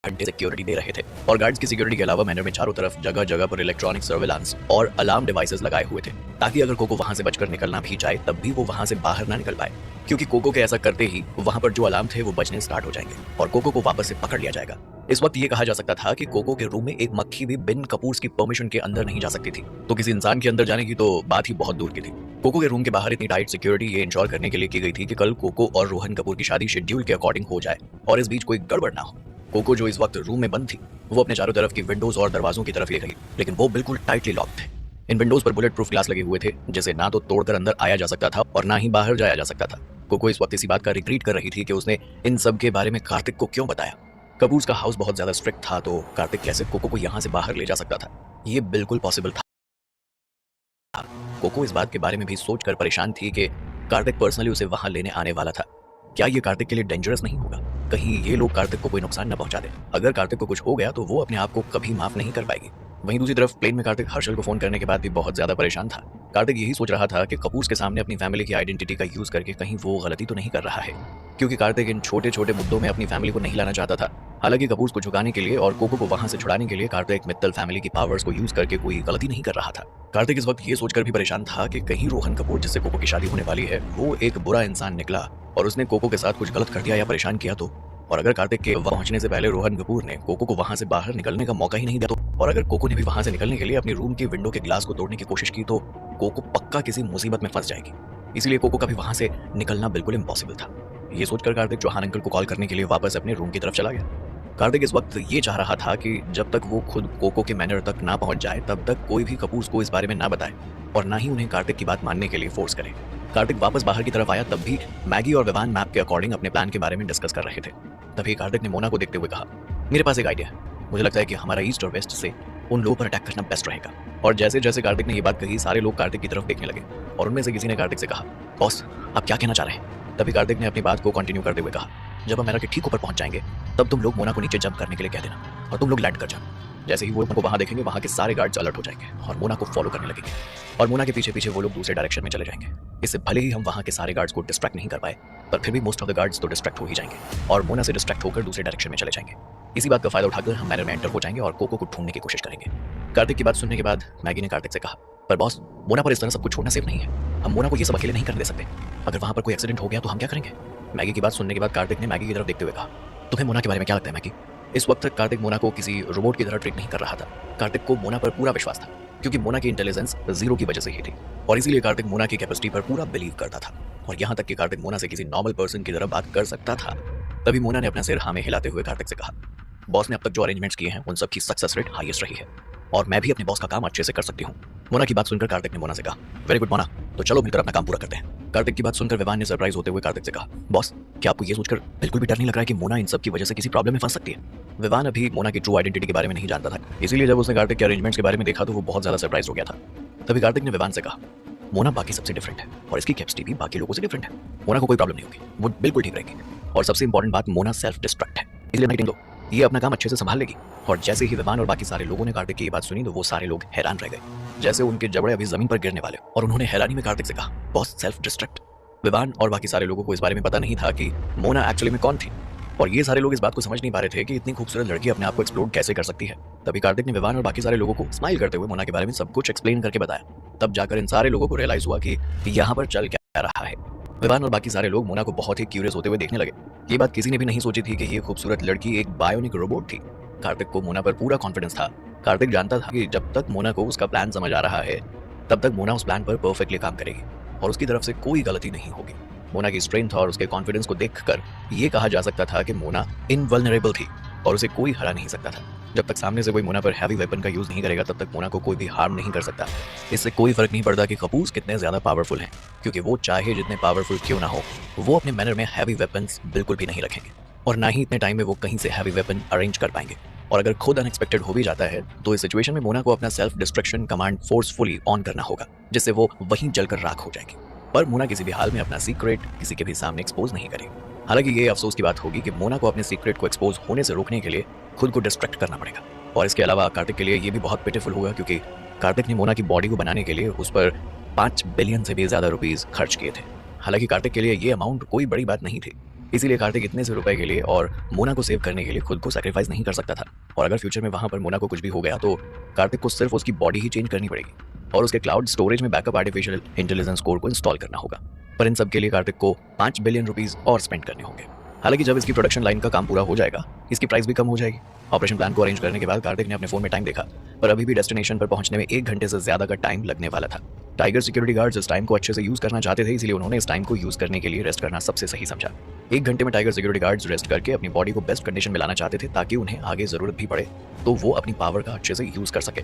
घंटे सिक्योरिटी दे रहे थे और गार्ड्स की सिक्योरिटी के अलावा मैनर में चारों तरफ जगह जगह पर इलेक्ट्रॉनिक सर्विलांस और अलार्म डिवाइसेस लगाए हुए थे ताकि अगर कोको वहां से बचकर निकलना भी चाहे तब भी वो वहां से बाहर ना निकल पाए, क्योंकि कोको के ऐसा करते ही वहां पर जो अलार्म थे वो बजने स्टार्ट हो जाएंगे और कोको को वापस से पकड़ लिया जाएगा। इस वक्त ये कहा जा सकता था कि कोको के रूम में एक मक्खी भी बिन कपूर्स की परमिशन के अंदर नहीं जा सकती थी, तो किसी इंसान के अंदर जाने की तो बात ही बहुत दूर की थी। कोको के रूम के बाहर इतनी टाइट सिक्योरिटी ये इंश्योर करने के लिए की गई थी कि कल कोको और रोहन कपूर की शादी शेड्यूल के अकॉर्डिंग हो जाए और इस बीच कोई गड़बड़ ना हो। कोको जो इस वक्त रूम में बंद थी वो अपने चारों तरफ की विंडोज और दरवाजों की तरफ ले गई, लेकिन वो बिल्कुल टाइटली लॉक थे। इन विंडोज पर बुलेट प्रूफ ग्लास लगे हुए थे जिसे ना तो तोड़कर अंदर आया जा सकता था और ना ही बाहर जाया जा सकता था। कोको इस वक्त इसी बात का रिग्रेट कर रही थी कि उसने इन सब के बारे में कार्तिक को क्यों बताया। कपूर्स का हाउस बहुत ज्यादा स्ट्रिक्ट था, तो कार्तिक कैसे कोको को यहाँ से बाहर ले जा सकता था? ये बिल्कुल पॉसिबल था। कोको इस बात के बारे में भी सोचकर परेशान थी कि कार्तिक पर्सनली उसे वहां लेने आने वाला था। क्या ये कार्तिक के लिए डेंजरस नहीं होगा? कहीं ये लोग कार्तिक को कोई नुकसान न पहुंचा दे। अगर कार्तिक को कुछ हो गया तो वो अपने आप को कभी माफ नहीं कर पाएगी। वहीं दूसरी तरफ प्लेन में कार्तिक हर्षल को फोन करने के बाद भी बहुत ज्यादा परेशान था। कार्तिक यही सोच रहा था कि कपूर्स के सामने अपनी फैमिली की आइडेंटिटी का यूज करके कहीं वो गलती तो नहीं कर रहा है, क्योंकि कार्तिक इन छोटे छोटे मुद्दों में अपनी फैमिली को नहीं लाना चाहता था। हालांकि कपूर्स को झुकाने के लिए और कोको को वहां से छुड़ाने के लिए कार्तिक मित्तल फैमिली की पावर्स को यूज करके कोई गलती नहीं कर रहा था। कार्तिक इस वक्त ये सोचकर भी परेशान था कि कहीं रोहन कपूर जिससे कोको की शादी होने वाली है वो एक बुरा इंसान निकला और उसने कोको के साथ कुछ गलत कर दिया या परेशान किया तो। और अगर कार्तिक के पहुंचने से पहले रोहन कपूर ने कोको को वहां से बाहर निकलने का मौका ही नहीं दिया तो, और अगर कोको ने भी वहां से निकलने के लिए अपनी रूम की विंडो के ग्लास को तोड़ने की कोशिश की तो कोको पक्का किसी मुसीबत में फंस जाएगी। इसीलिए कोको का भी वहां से निकलना बिल्कुल इम्पॉसिबल था। ये सोचकर कार्तिक चौहान अंकल को कॉल करने के लिए वापस अपने रूम की तरफ चला गया। कार्तिक इस वक्त ये चाह रहा था कि जब तक वो खुद कोको के मैनर तक ना पहुंच जाए तब तक कोई भी कपूर्स को इस बारे में ना बताए और ना ही उन्हें कार्तिक की बात मानने के लिए फोर्स करे। कार्तिक वापस बाहर की तरफ आया तब भी मैगी और विवान मैप के अकॉर्डिंग अपने प्लान के बारे में डिस्कस कर रहे थे। तभी कार्तिक ने मोना को देखते हुए कहा, मेरे पास एक आइडिया है। मुझे लगता है कि हमारा ईस्ट और वेस्ट से उन लोगों पर अटैक करना बेस्ट रहेगा। और जैसे जैसे कार्तिक ने ये बात कही सारे लोग कार्तिक की तरफ देखने लगे और उनमें से किसी ने कार्तिक से कहा, बॉस आप क्या कहना चाह रहे हैं? तभी कार्तिक ने अपनी बात को कंटिन्यू करते हुए कहा, जब हम मेरा के ठीक ऊपर पहुंच जाएंगे तब तुम लोग मोना को नीचे जंप करने के लिए कह देना और तुम लोग लैंड कर जाना। जैसे ही वो उनको वहां देखेंगे वहां के सारे गार्ड्स अलर्ट हो जाएंगे और मोना को फॉलो करने लगेंगे और मोना के पीछे पीछे वो लोग दूसरे डायरेक्शन में चले जाएंगे। इससे भले ही हम वहां के सारे गार्ड्स को डिस्ट्रैक्ट नहीं कर पाए पर फिर भी मोस्ट ऑफ द गार्ड्स तो डिस्ट्रैक्ट हो ही जाएंगे और मोना से डिस्ट्रैक्ट होकर दूसरे डायरेक्शन में चले जाएंगे। इसी बात का फायदा उठाकर हम मैनर में एंटर हो जाएंगे और कोको को ढूंढने की कोशिश करेंगे। कार्तिक की बात सुनने के बाद मैगी ने कार्तिक से कहा, पर बॉस मोना पर इस तरह सब कुछ छोड़ना सेफ नहीं है। हम मोना को ये सब अकेले नहीं करने दे सकते। अगर वहां पर कोई एक्सीडेंट हो गया तो हम क्या करेंगे? मैगी की बात सुनने के बाद कार्तिक ने मैगी की तरफ देखते हुए कहा, तुम्हें मोना के बारे में क्या लगता है मैगी? इस वक्त तक कार्तिक मोना को किसी रोबोट की तरह ट्रीट नहीं कर रहा था। कार्तिक को मोना पर पूरा विश्वास था क्योंकि मोना की इंटेलिजेंस जीरो की वजह से ही थी और इसीलिए कार्तिक मोना की कैपेसिटी पर पूरा बिलीव करता था और यहाँ तक कि कार्तिक मोना से किसी नॉर्मल पर्सन की तरह बात कर सकता था। तभी मोना ने अपना सिर हाँ में हिलाते हुए कार्तिक से कहा, बॉस ने अब तक जो अरेंजमेंट्स किए हैं उन सब की सक्सेस रेट हाईएस्ट रही है और मैं भी अपने बॉस का काम अच्छे से कर सकती हूँ। मोना की बात सुनकर कार्तिक ने मोना से कहा, वेरी गुड मोना, तो चलो मिलकर अपना काम पूरा करते हैं। कार्तिक की बात सुनकर विवान ने सरप्राइज होते हुए कार्तिक से कहा, बॉस क्या आपको ये सोचकर बिल्कुल भी डर नहीं लग रहा है कि मोना इन सब की वजह से किसी प्रॉब्लम में फंस सकती है? विवान अभी मोना की ट्रू आइडेंटिटी के बारे में नहीं जानता था, इसीलिए जब उसने कार्तिक के अरेंजमेंट्स के बारे में देखा तो वो बहुत ज्यादा सरप्राइज हो गया था। तभी कार्तिक ने विवान से कहा, मोना बाकी सबसे डिफरेंट है और इसकी कैपेसिटी भी बाकी लोगों से डिफरेंट है। मोना को कोई प्रॉब्लम नहीं होगी, वो बिल्कुल ठीक रहेगी और सबसे इंपॉर्टेंट बात, मोना सेल्फ डिस्ट्रक्ट है, इसलिए नाइटिंग लो ये अपना काम अच्छे से संभाल लेगी। और जैसे ही विवान और बाकी सारे लोगों ने कार्तिक की ये बात सुनी तो वो सारे लोग हैरान रह गए, जैसे उनके जबड़े अभी जमीन पर गिरने वाले, और उन्होंने हैरानी में कार्तिक से कहा, बॉस सेल्फ डिस्ट्रक्ट? विवान और बाकी सारे लोगों को इस बारे में पता नहीं था कि मोना एक्चुअली में कौन थी और ये सारे लोग इस बात को समझ नहीं पा रहे थे कि इतनी खूबसूरत लड़की अपने आप को एक्सप्लोर कैसे कर सकती है। तभी कार्तिक ने विवान और बाकी सारे लोगों को स्माइल करते हुए मोना के बारे में सब कुछ एक्सप्लेन करके बताया। तब जाकर इन सारे लोगों को रियलाइज हुआ कि यहाँ पर चल क्या रहा है। विवान और बाकी सारे लोग मोना को बहुत ही क्यूरियस होते हुए देखने लगे। ये बात किसी ने भी नहीं सोची थी कि ये खूबसूरत लड़की एक बायोनिक रोबोट थी। कार्तिक को मोना पर पूरा कॉन्फिडेंस था। कार्तिक जानता था कि जब तक मोना को उसका प्लान समझ आ रहा है तब तक मोना उस प्लान पर परफेक्टली काम करेगी और उसकी तरफ से कोई गलती नहीं होगी। मोना की स्ट्रेंथ और उसके कॉन्फिडेंस को देखकर ये कहा जा सकता था कि मोना इनवल्नरेबल थी और उसे कोई हरा नहीं सकता था। जब तक सामने से कोई मोना पर हैवी वेपन का यूज नहीं करेगा तब तक मोना को कोई भी हार्म नहीं कर सकता। इससे कोई फर्क नहीं पड़ता कि कपूर्स कितने ज्यादा पावरफुल हैं, क्योंकि वो चाहे जितने पावरफुल क्यों ना हो वो अपने मैनर में हैवी वेपन्स बिल्कुल भी नहीं रखेंगे और ना ही इतने टाइम में वो कहीं से हैवी वेपन अरेंज कर पाएंगे। और अगर खुद अनएक्सपेक्टेड हो भी जाता है तो इस सिचुएशन में मोना को अपना self destruction command forcefully on करना होगा, जिससे वो वहीं जलकर राख हो जाएगी। पर मोना किसी भी हाल में अपना सीक्रेट किसी के भी सामने एक्सपोज नहीं करेगी। हालांकि ये अफसोस की बात होगी कि मोना को अपने सीक्रेट को एक्सपोज होने से रोकने के लिए खुद को डिस्ट्रैक्ट करना पड़ेगा। और इसके अलावा कार्तिक के लिए ये भी बहुत पिटिफुल होगा क्योंकि कार्तिक ने मोना की बॉडी को बनाने के लिए उस पर 5 बिलियन से भी ज्यादा रुपीस खर्च किए थे। हालांकि कार्तिक के लिए ये अमाउंट कोई बड़ी बात नहीं थी, इसीलिए कार्तिक इतने से रुपए के लिए और मोना को सेव करने के लिए खुद को सैक्रिफाइस नहीं कर सकता था। और अगर फ्यूचर में वहां पर मोना को कुछ भी हो गया तो कार्तिक को सिर्फ उसकी बॉडी ही चेंज करनी पड़ेगी और उसके क्लाउड स्टोरेज में बैकअप आर्टिफिशियल इंटेलिजेंस कोर को इंस्टॉल करना होगा। पर इन सब के लिए कार्तिक को 5 बिलियन रुपीस और स्पेंड करने होंगे। हालांकि जब इसकी प्रोडक्शन लाइन का काम पूरा हो जाएगा इसकी प्राइस भी कम हो जाएगी। ऑपरेशन प्लान को अरेंज करने के बाद कार्तिक ने अपने फोन में टाइम देखा, पर अभी भी डेस्टिनेशन पर पहुंचने में 1 घंटे से ज्यादा का टाइम लगने वाला था। टाइगर सिक्योरिटी गार्ड्स इस टाइम को अच्छे से यूज करना चाहते थे, इसलिए उन्होंने इस टाइम को यूज करने के लिए रेस्ट करना सबसे सही समझा। 1 घंटे में टाइगर सिक्योरिटी गार्ड्स रेस्ट करके अपनी बॉडी को बेस्ट कंडीशन में लाना चाहते थे ताकि उन्हें आगे जरूरत भी पड़े तो वो अपनी पावर का अच्छे से यूज कर सके।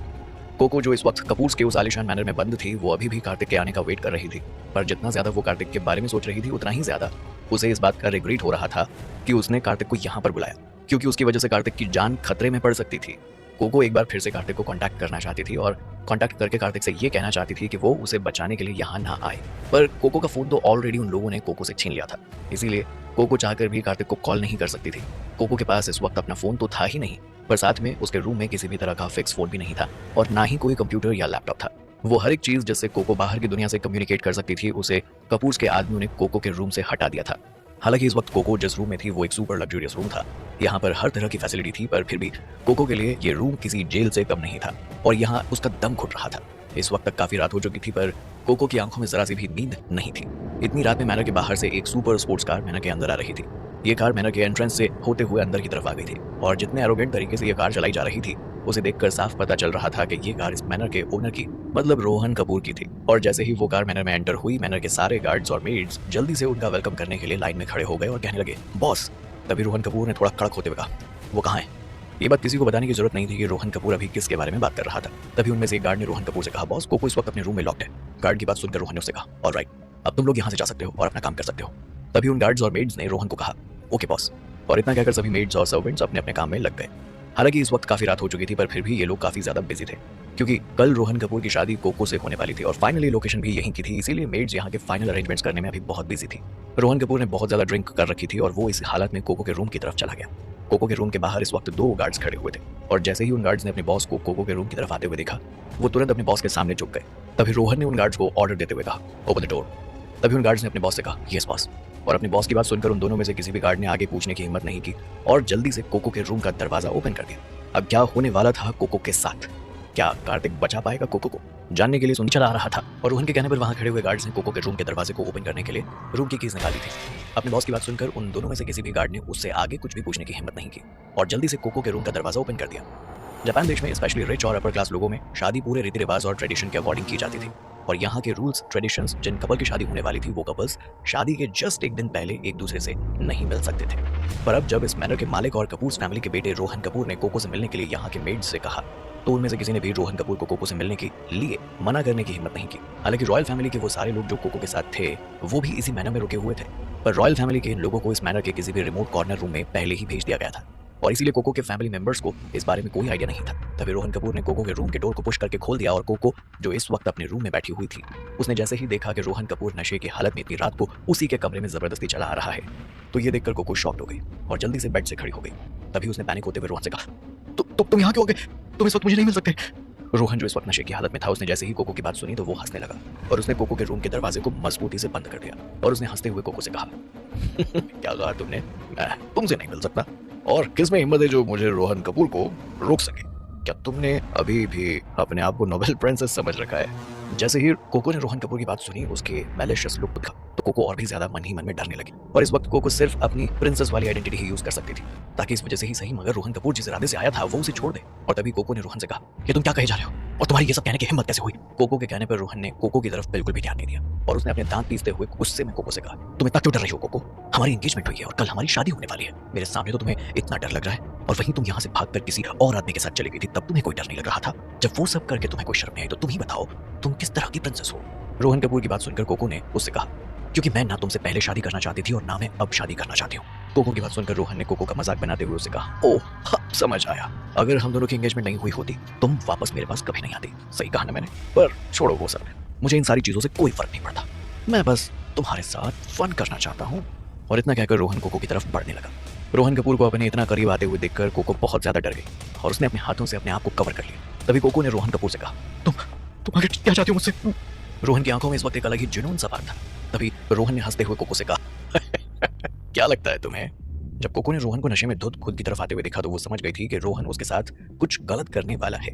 कोको जो इस वक्त कपूर्स के उस आलिशान मैनर में बंद थी वो अभी भी कार्तिक के आने का वेट कर रही थी, पर जितना ज्यादा वो कार्तिक के बारे में सोच रही थी उतना ही ज्यादा उसे इस बात का रिग्रेट हो रहा था कि उसने कार्तिक को यहाँ पर बुलाया, क्योंकि उसकी वजह से कार्तिक की जान खतरे में पड़ सकती थी। कोको एक बार फिर से कार्तिक को कांटेक्ट करना चाहती थी और कांटेक्ट करके कार्तिक से ये कहना चाहती थी कि वो उसे बचाने के लिए यहाँ ना आए, पर कोको का फोन तो ऑलरेडी उन लोगों ने कोको से छीन लिया था, इसीलिए कोको चाहकर भी कार्तिक को कॉल नहीं कर सकती थी। कोको के पास इस वक्त अपना फोन तो था ही नहीं, पर साथ में उसके रूम में किसी भी तरह का फिक्स फोन भी नहीं था और ना ही कोई कंप्यूटर या लैपटॉप था। वो हर एक चीज जिससे कोको बाहर की दुनिया से कम्युनिकेट कर सकती थी उसे कपूर्स के आदमियों ने कोको के रूम से हटा दिया था। हालांकि इस वक्त कोको जिस रूम में थी वो एक सुपर लग्जरियस रूम था। यहाँ पर हर तरह की फैसिलिटी थी, पर फिर भी कोको के लिए ये रूम किसी जेल से कम नहीं था और यहाँ उसका दम घुट रहा था। इस वक्त तक काफी रात हो चुकी थी, पर कोको की आंखों में जरा सी भी नींद नहीं थी। इतनी रात में मैनर के बाहर से एक सुपर स्पोर्ट्स कार मैनर के अंदर आ रही थी। ये कार मैनर के एंट्रेंस से होते हुए अंदर की तरफ आ गई थी और जितने एरोगेंट तरीके से ये कार चलाई जा रही थी उसे देखकर साफ पता चल रहा था कि ये कार इस मैनर के ओनर की मतलब रोहन कपूर की थी। और जैसे ही वो कार मैनर में एंटर हुई, मैनर के सारे गार्ड्स और मेड्स जल्दी से उनका वेलकम करने के लिए लाइन में खड़े हो गए और कहने लगे, बॉस। तभी रोहन कपूर ने थोड़ा कड़क होते हुए कहा, वो कहाँ है? ये बात किसी को बताने की जरूरत नहीं थी कि रोहन कपूर अभी किसके बारे में बात कर रहा था। तभी उनमें से एक गार्ड ने रोहन कपूर से कहा, बॉस, कोको इस वक्त अपने रूम में लॉक्ड है। गार्ड की बात सुनकर रोहन ने उससे कहा, ऑलराइट, अब तुम लोग यहाँ से जा सकते हो और अपना काम कर सकते हो। तभी उन गार्ड्स और मेड्स ने रोहन को कहा, ओके बॉस। और इतना कहकर सभी मेड्स और सर्वेंट्स अपने अपने काम में लग गए। हालांकि इस वक्त काफी रात हो चुकी थी, पर फिर भी ये लोग काफी ज्यादा बिजी थे क्योंकि कल रोहन कपूर की शादी कोको से होने वाली थी और फाइनली लोकेशन भी यहीं की थी, इसीलिए मेड्स यहाँ के फाइनल अरेंजमेंट्स करने में अभी बहुत बिजी थी। रोहन कपूर ने बहुत ज्यादा ड्रिंक कर रखी थी और वो इस हालत में कोको के रूम की तरफ चला गया। कोको के रूम के बाहर इस वक्त 2 गार्ड्स खड़े हुए थे और जैसे ही उन गार्ड्स ने अपने बॉस को कोको के रूम की तरफ आते हुए देखा वो तुरंत अपने बॉस के सामने झुक गए। तभी रोहन ने उन गार्ड्स को ऑर्डर देते हुए कहा, ओपन द डोर। तभी उन गार्ड्स ने अपने बॉस से कहा, यस बॉस। और अपने बॉस की बात सुनकर उन दोनों में से किसी भी गार्ड ने आगे पूछने की हिम्मत नहीं की और जल्दी से कोको के रूम का दरवाजा ओपन कर दिया। अब क्या होने वाला था कोको के साथ? क्या कार्तिक बचा पाएगा कोको को? जानने के लिए सुन चला आ रहा था और रोहन के कहने पर वहां खड़े हुए गार्ड्स ने कोको के रूम के दरवाजे को ओपन करने के लिए रूम की कीज निकाली थी। अपने बॉस की बात सुनकर उन दोनों में से किसी भी गार्ड ने उससे आगे कुछ भी पूछने की हिम्मत नहीं की और जल्दी से कोको के रूम का दरवाजा ओपन कर दिया। जापान देश में स्पेशली रिच और अपर क्लास लोगों में शादी पूरे रीति रिवाज और ट्रेडिशन के अकॉर्डिंग की जाती थी और यहाँ के रूल्स ट्रेडिशंस जिन कपल की शादी होने वाली थी वो कपल्स शादी के जस्ट एक दिन पहले एक दूसरे से नहीं मिल सकते थे। पर अब जब इस मैनर के मालिक और कपूर फैमिली के बेटे रोहन कपूर ने कोको से मिलने के लिए यहाँ के मेड्स से कहा तो उनमें से किसी ने भी रोहन कपूर को कोको से मिलने के लिए मना करने की हिम्मत नहीं की। हालांकि रॉयल फैमिली के वो सारे लोग जो कोको के साथ थे वो भी इसी मैनर में रुके हुए थे, पर रॉयल फैमिली के इन लोगों को इस मैनर के किसी भी रिमोट कॉर्नर रूम में पहले ही भेज दिया गया था और इसीलिए कोको के फैमिली मेंबर्स को इस बारे में कोई आइडिया नहीं था। तभी रोहन कपूर ने कोको के रूम के डोर को पुश करके खोल दिया और कोको जो इस वक्त अपने रूम में बैठी हुई थी उसने जैसे ही देखा कि रोहन कपूर नशे की हालत में इतनी रात को उसी के कमरे में जबरदस्ती चला आ रहा है तो ये देखकर कोको शॉक्ड हो गई और जल्दी से बेड से खड़ी हो गई। तभी उसने पैनिक होते हुए रोहन से कहा, तुम यहाँ क्यों हो गए? तुम इस वक्त मुझे नहीं मिल सकते। रोहन जो इस वक्त नशे की हालत में था उसने जैसे ही कोको की बात सुनी तो वो हंसने लगा और उसने कोको के रूम के दरवाजे को मजबूती से बंद कर दिया और उसने हंसते हुए कोको से कहा, क्या कहा तुमने? मैं तुमसे नहीं मिल सकता। और किसमें हिम्मत है जो मुझे रोहन कपूर को रोक सके? क्या तुमने अभी भी अपने आप को नोबेल प्रिंसेस समझ रखा है? जैसे ही कोको ने रोहन कपूर की बात सुनी उसके मैलिशियस लुक देखा तो कोको और भी ज्यादा मन ही मन में डरने लगी और इस वक्त कोको सिर्फ अपनी प्रिंसेस वाली आइडेंटिटी ही यूज कर सकती थी ताकि इस वजह से ही सही मगर रोहन कपूर जिस इरादे से आया था वो उसे छोड़ दे। और तभी कोको ने रोहन से कहा, ये तुम क्या कहे जा रहे हो और तुम्हारी ये सब कहने की हिम्मत कैसे हुई? कोको के कहने पर रोहन ने कोको की तरफ बिल्कुल भी ध्यान नहीं दिया और उसने अपने दांत पीसते हुए गुस्से में कोको से कहा, तुम इतना क्यों डर रही हो कोको? हमारी एंगेजमेंट हुई है और कल हमारी शादी होने वाली है। मेरे सामने तो तुम्हें इतना डर लग रहा है और वहीं तुम यहाँ से भागकर किसी और आदमी के साथ चली गई थी तब तुम्हें कोई डर नहीं लग रहा था। जब वो सब करके तुम्हें कोई शर्म नहीं आई तो तुम ही बताओ तुम किस तरह की प्रिंसेस हो? रोहन कपूर की बात सुनकर कोको ने उससे कहा, क्योंकि मैं ना तुमसे पहले शादी करना चाहती थी और ना मैं अब शादी करना चाहती हूँ। कोको की बात सुनकर रोहन ने कोको का मजाक बनाते हुए उससे कहा, ओह समझ आया, अगर हम दोनों की एंगेजमेंट नहीं हुई होती तुम वापस मेरे पास कभी नहीं आती। सही कहा ना मैंने? पर छोड़ो वो सब, मुझे इन सारी चीजों से कोई फर्क नहीं पड़ता, मैं बस तुम्हारे साथ फन करना चाहता हूँ। और इतना कहकर रोहन कोको की तरफ बढ़ने लगा। रोहन कपूर को अपने इतना करीब आते हुए देखकर कोको बहुत ज्यादा डर गई और उसने अपने हाथों से अपने आप को कवर कर लिया। तभी कोको ने रोहन कपूर से कहा, तुम आगे क्या चाहती हो मुझसे? रोहन की आंखों में इस वक्त एक अलग ही जुनून सा बात था। तभी रोहन ने हंसते हुए कोको से कहा, क्या लगता है तुम्हें? जब कोको ने रोहन को नशे में धुत खुद की तरफ आते हुए देखा तो वो समझ गई थी कि रोहन उसके साथ कुछ गलत करने वाला है।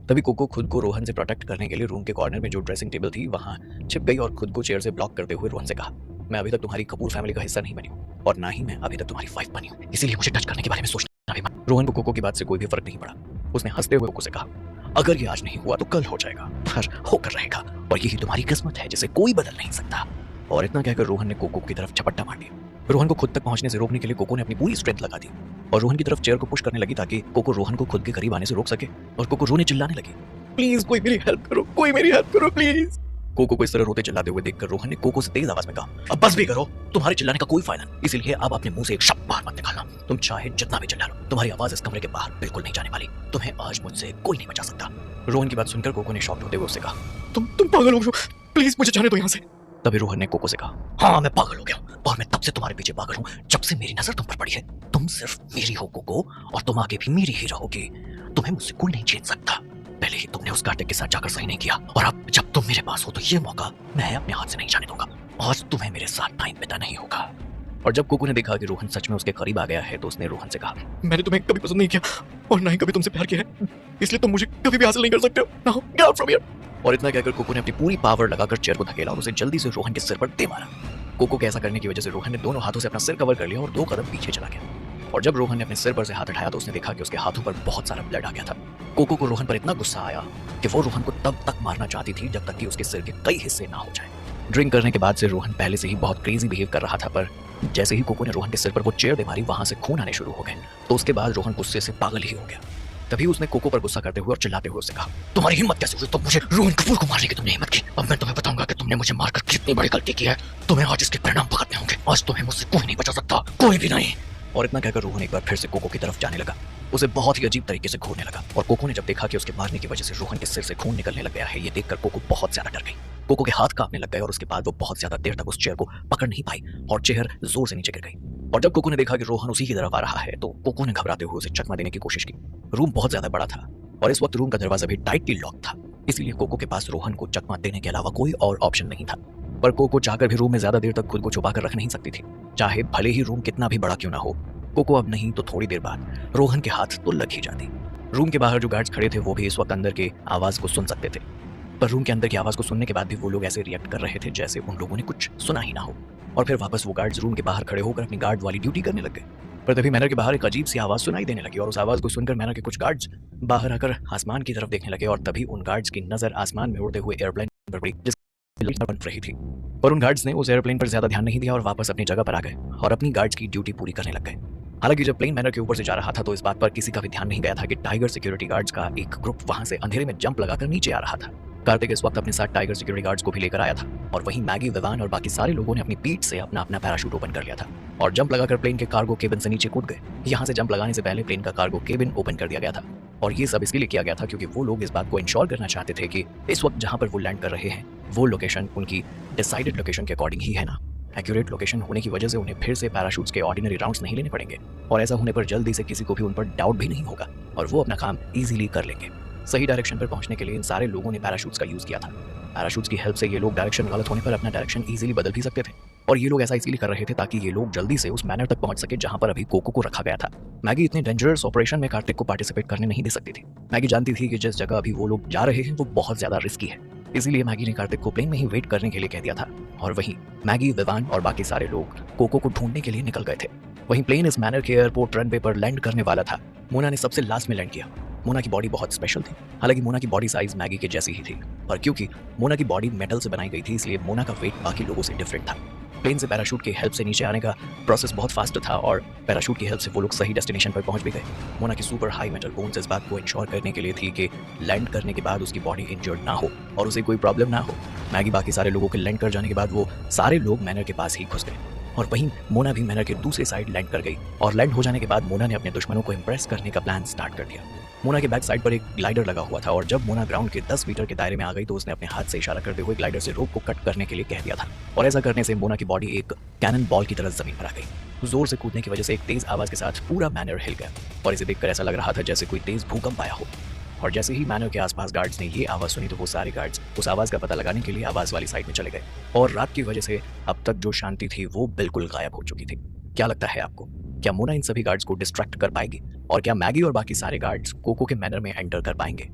तभी कोको खुद को रोहन से प्रोटेक्ट करने के लिए रूम के कॉर्नर में जो ड्रेसिंग टेबल थी वहां छिप गई और खुद को चेयर से ब्लॉक करते हुए रोहन से कहा, मैं अभी तक तुम्हारी कपूर फैमिली का हिस्सा नहीं बनी हूँ और ना ही मैं अभी तक तुम्हारी वाइफ बनी हूँ, इसीलिए मुझे टच करने के बारे में सोचना भी मत। रोहन को कोको की बात से कोई भी फर्क नहीं पड़ा। उसने हंसते हुए कोको से कहा, अगर ये आज नहीं हुआ तो कल हो जाएगा, पर होकर रहेगा और यही तुम्हारी किस्मत है जिसे कोई बदल नहीं सकता। और इतना कहकर रोहन ने कोको की तरफ झपट्टा मार दिया। रोहन को खुद तक पहुंचने से रोकने के लिए कोको ने अपनी पूरी स्ट्रेंथ लगा दी और रोहन की तरफ चेयर को पुश करने लगी ताकि कोको रोहन को खुद के करीब आने से रोक सके। और कोको रोने चिल्लाने लगी, प्लीज कोई मेरी हेल्प करो, कोई मेरी हेल्प करो प्लीज। कोको को इस तरह रोते चिल्लाते हुए देखकर रोहन ने कोको से तेज आवाज में कहा, अब बस भी करो, तुम्हारे चिल्लाने का कोई फायदा नहीं, इसीलिए अब अपने मुंह से एक शब्द बाहर मत निकालना। तुम चाहे जितना भी चिल्ला लो, तुम्हारी आवाज इस कमरे के बाहर बिल्कुल नहीं जाने वाली। तुम्हें आज मुझसे कोई नहीं बचा सकता। रोहन की बात सुनकर कोको ने शॉक होते हुए उससे कहा, तुम पागल हो गए, प्लीज मुझे जाने दो यहाँ से। तभी रोहन ने कोको से कहा, हाँ मैं पागल हो गया हूँ और मैं तब से तुम्हारे पीछे पागल हूँ जब से मेरी नजर तुम पर पड़ी है। तुम सिर्फ मेरी हो कोको और तुम आगे भी मेरी ही रहोगी। तुम्हें मुझसे कोई नहीं छीन सकता। पहले ही तुमने उस कार्तिक के साथ जाकर सही नहीं किया और अब जब तुम मेरे पास हो तो ये मौका मैं अपने हाथ से नहीं जाने दूंगा। आज तुम्हें मेरे साथ टाइम बिता नहीं होगा। और जब कोको ने देखा कि रोहन सच में उसके करीब आ गया है तो उसने रोहन से कहा, मैंने तुम्हें कभी पसंद नहीं किया और ना ही कभी तुमसे प्यार किया है, इसलिए तुम मुझे कभी भी हासिल नहीं कर सकते हो। Now get out from here. और इतना कहकर कोको ने अपनी पूरी पावर लगाकर चेयर को धकेला और उसे जल्दी से रोहन के सिर पर दे मारा। कोको के ऐसा करने की वजह से रोहन ने दोनों हाथों से अपना सिर कवर कर लिया और 2 कदम पीछे चला गया। और जब रोहन ने अपने सिर पर से हाथ उठाया तो उसने देखा कि उसके हाथों पर बहुत सारा ब्लड आ गया था। कोको को रोहन पर इतना गुस्सा आया कि वो रोहन को तब तक मारना चाहती थी जब तक कि उसके सिर के कई हिस्से ना हो जाए। ड्रिंक करने के बाद से रोहन पहले से ही बहुत क्रेजी बिहेव कर रहा था, पर जैसे ही कोको ने रोहन के सिर पर वो चेयर दे मारी वहां से खून आने शुरू हो गए। तो उसके बाद रोहन गुस्से से पागल ही हो गया। तभी उसने कोको पर गुस्सा करते हुए और चिल्लाते हुए उससे कहा, तुम्हारी हिम्मत कैसे हुई तुम मुझे रोहन कपूर को मारने की? तुमने हिम्मत की। अब मैं तुम्हें बताऊंगा कि तुमने मुझे मारकर कितनी बड़ी गलती की है। तुम्हें आज इसके परिणाम भुगतने होंगे। आज तुम्हें मुझसे कोई नहीं बचा सकता, कोई भी नहीं। और इतना कहकर रोहन एक बार फिर से कोको की तरफ जाने लगा। उसे बहुत ही अजीब तरीके से घूरने लगा और कोको ने जब देखा कि उसके मारने की वजह से रोहन के सिर से खून निकलने लग गया है, ये देखकर कोको बहुत ज्यादा डर गई। कोको के हाथ कांपने लग गए और उसके बाद वो बहुत ज्यादा देर तक उस चेयर को पकड़ नहीं पाई और चेयर जोर से नीचे गिर गई। और जब कोको ने देखा कि रोहन उसी की तरफ आ रहा है तो कोको ने घबराते हुए उसे चकमा देने की कोशिश की। रूम बहुत ज्यादा बड़ा था और इस वक्त रूम का दरवाजा भी टाइटली लॉक था, इसीलिए कोको के पास रोहन को चकमा देने के अलावा कोई और ऑप्शन नहीं था। पर कोको चाहकर भी रूम में ज्यादा देर तक खुद को छुपा कर रख नहीं सकती थी, चाहे भले ही रूम कितना भी बड़ा क्यों ना हो। कोको अब नहीं तो थोड़ी देर बाद रोहन के हाथ तो लग ही जाती। रूम के बाहर जो गार्ड्स खड़े थे वो भी इस वक्त अंदर के आवाज को सुन सकते थे, पर रूम के अंदर की आवाज को सुनने के बाद भी वो लोग ऐसे रिएक्ट कर रहे थे जैसे उन लोगों ने कुछ सुना ही ना हो। और फिर वापस वो गार्ड्स रूम के बाहर खड़े होकर अपनी गार्ड वाली ड्यूटी करने लग गए। पर तभी मैनर के बाहर एक अजीब सी आवाज सुनाई देने लगी और उस आवाज को सुनकर मैनर के कुछ गार्ड्स बाहर आकर आसमान की तरफ देखने लगे। और तभी उन गार्ड्स की नजर आसमान में उड़ते हुए एयरप्लेन पर पड़ी जिसकी बन रही थी। पर उन गार्ड्स ने उस एयरप्लेन पर ज्यादा ध्यान नहीं दिया और वापस अपनी जगह पर आ गए और अपनी गार्ड्स की ड्यूटी पूरी करने लग गए। हालांकि जब प्लेन मैनर के ऊपर से जा रहा था तो इस बात पर किसी का भी ध्यान नहीं गया था कि टाइगर सिक्योरिटी गार्ड्स का एक ग्रुप वहां से अंधेरे में जंप लगाकर नीचे आ रहा था। कार्तिक इस वक्त अपने साथ टाइगर सिक्योरिटी गार्ड्स को भी लेकर आया था और वहीं मैगी, विवान और बाकी सारे लोगों ने अपनी पीठ से अपना अपना पैराशूट ओपन कर लिया था और जंप लगाकर प्लेन के कार्गो केबिन से नीचे कूद गए। यहाँ से जंप लगाने से पहले प्लेन का कार्गो केबिन ओपन कर दिया गया था और ये सब इसलिए किया गया था क्योंकि वो लोग इस बात को इंश्योर करना चाहते थे कि इस वक्त जहाँ पर वो लैंड कर रहे हैं वो लोकेशन उनकी डिसाइडेड लोकेशन के अकॉर्डिंग ही है ना। एक्यूरेट लोकेशन होने की वजह से उन्हें फिर से पैराशूट्स के ऑर्डिनरी राउंड्स नहीं लेने पड़ेंगे और ऐसा होने पर जल्दी से किसी को भी उन पर डाउट भी नहीं होगा और वो अपना काम इजीली कर लेंगे। सही डायरेक्शन पर पहुंचने के लिए इन सारे लोगों ने पैराशूट्स का यूज किया था। पैराशूट्स की हेल्प से ये लोग डायरेक्शन गलत होने पर अपना डायरेक्शन इजीली बदल भी सकते थे और ये लोग ऐसा इसीलिए कर रहे थे ताकि ये लोग जल्दी से उस मैनर तक पहुंच सके जहां पर अभी कोको को रखा गया था। मैगी इतने डेंजरस ऑपरेशन में कार्तिक को पार्टिसिपेट करने नहीं दे सकती थी। मैगी जानती थी कि जिस जगह अभी वो लोग जा रहे हैं वो बहुत ज्यादा रिस्की है, इसीलिए मैगी ने कार्तिक को प्लेन में ही वेट करने के लिए कह दिया था। और वहीं मैगी, विवान और बाकी सारे लोग कोको को ढूंढने के लिए निकल गए थे। वहीं प्लेन इस मैनर के एयरपोर्ट रनवे पर लैंड करने वाला था। मोना ने सबसे लास्ट में लैंड किया। मोना की बॉडी बहुत स्पेशल थी। हालांकि मोना की बॉडी साइज मैगी के जैसी ही थी, पर क्योंकि मोना की बॉडी मेटल से बनाई गई थी इसलिए मोना का वेट बाकी लोगों से डिफरेंट था। प्लेन से पैराशूट की हेल्प से नीचे आने का प्रोसेस बहुत फास्ट था और पैराशूट की हेल्प से वो लोग सही डेस्टिनेशन पर पहुंच भी गए। मोना की सुपर हाई मेटल बोन्स इस बात को इंश्योर करने के लिए थी कि लैंड करने के बाद उसकी बॉडी इंजर्ड ना हो और उसे कोई प्रॉब्लम ना हो। मैगी बाकी सारे लोगों के लैंड कर जाने के बाद वो सारे लोग मैनर के पास ही घुस गए और वहीं मोना भी मैनर के दूसरी साइड लैंड कर गई और लैंड हो जाने के बाद मोना ने अपने दुश्मनों को इंप्रेस करने का प्लान स्टार्ट कर दिया। मोना के बैक साइड पर एक ग्लाइडर लगा हुआ था और जब मोना ग्राउंड के 10 मीटर के दायरे में आ गई तो उसने अपने हाथ से इशारा करते हुए ग्लाइडर से रोप को कट करने के लिए कह दिया था और ऐसा करने से मोना की बॉडी एक कैनन बॉल की तरह जमीन पर आ गई। जोर से कूदने की वजह से एक तेज आवाज के साथ पूरा मैनर हिल गया और इसे देखकर ऐसा लग रहा था जैसे कोई तेज भूकंप आया हो। और जैसे ही मैनर के आसपास गार्ड्स ने ये आवाज सुनी तो वो सारे गार्ड्स उस आवाज का पता लगाने के लिए आवाज वाली साइड में चले गए और रात की वजह से अब तक जो शांति थी वो बिल्कुल गायब हो चुकी थी। क्या लगता है आपको, क्या मोना इन सभी गार्ड्स को डिस्ट्रैक्ट कर पाएगी और क्या मैगी और बाकी सारे गार्ड्स कोको के मैनर में एंटर कर पाएंगे?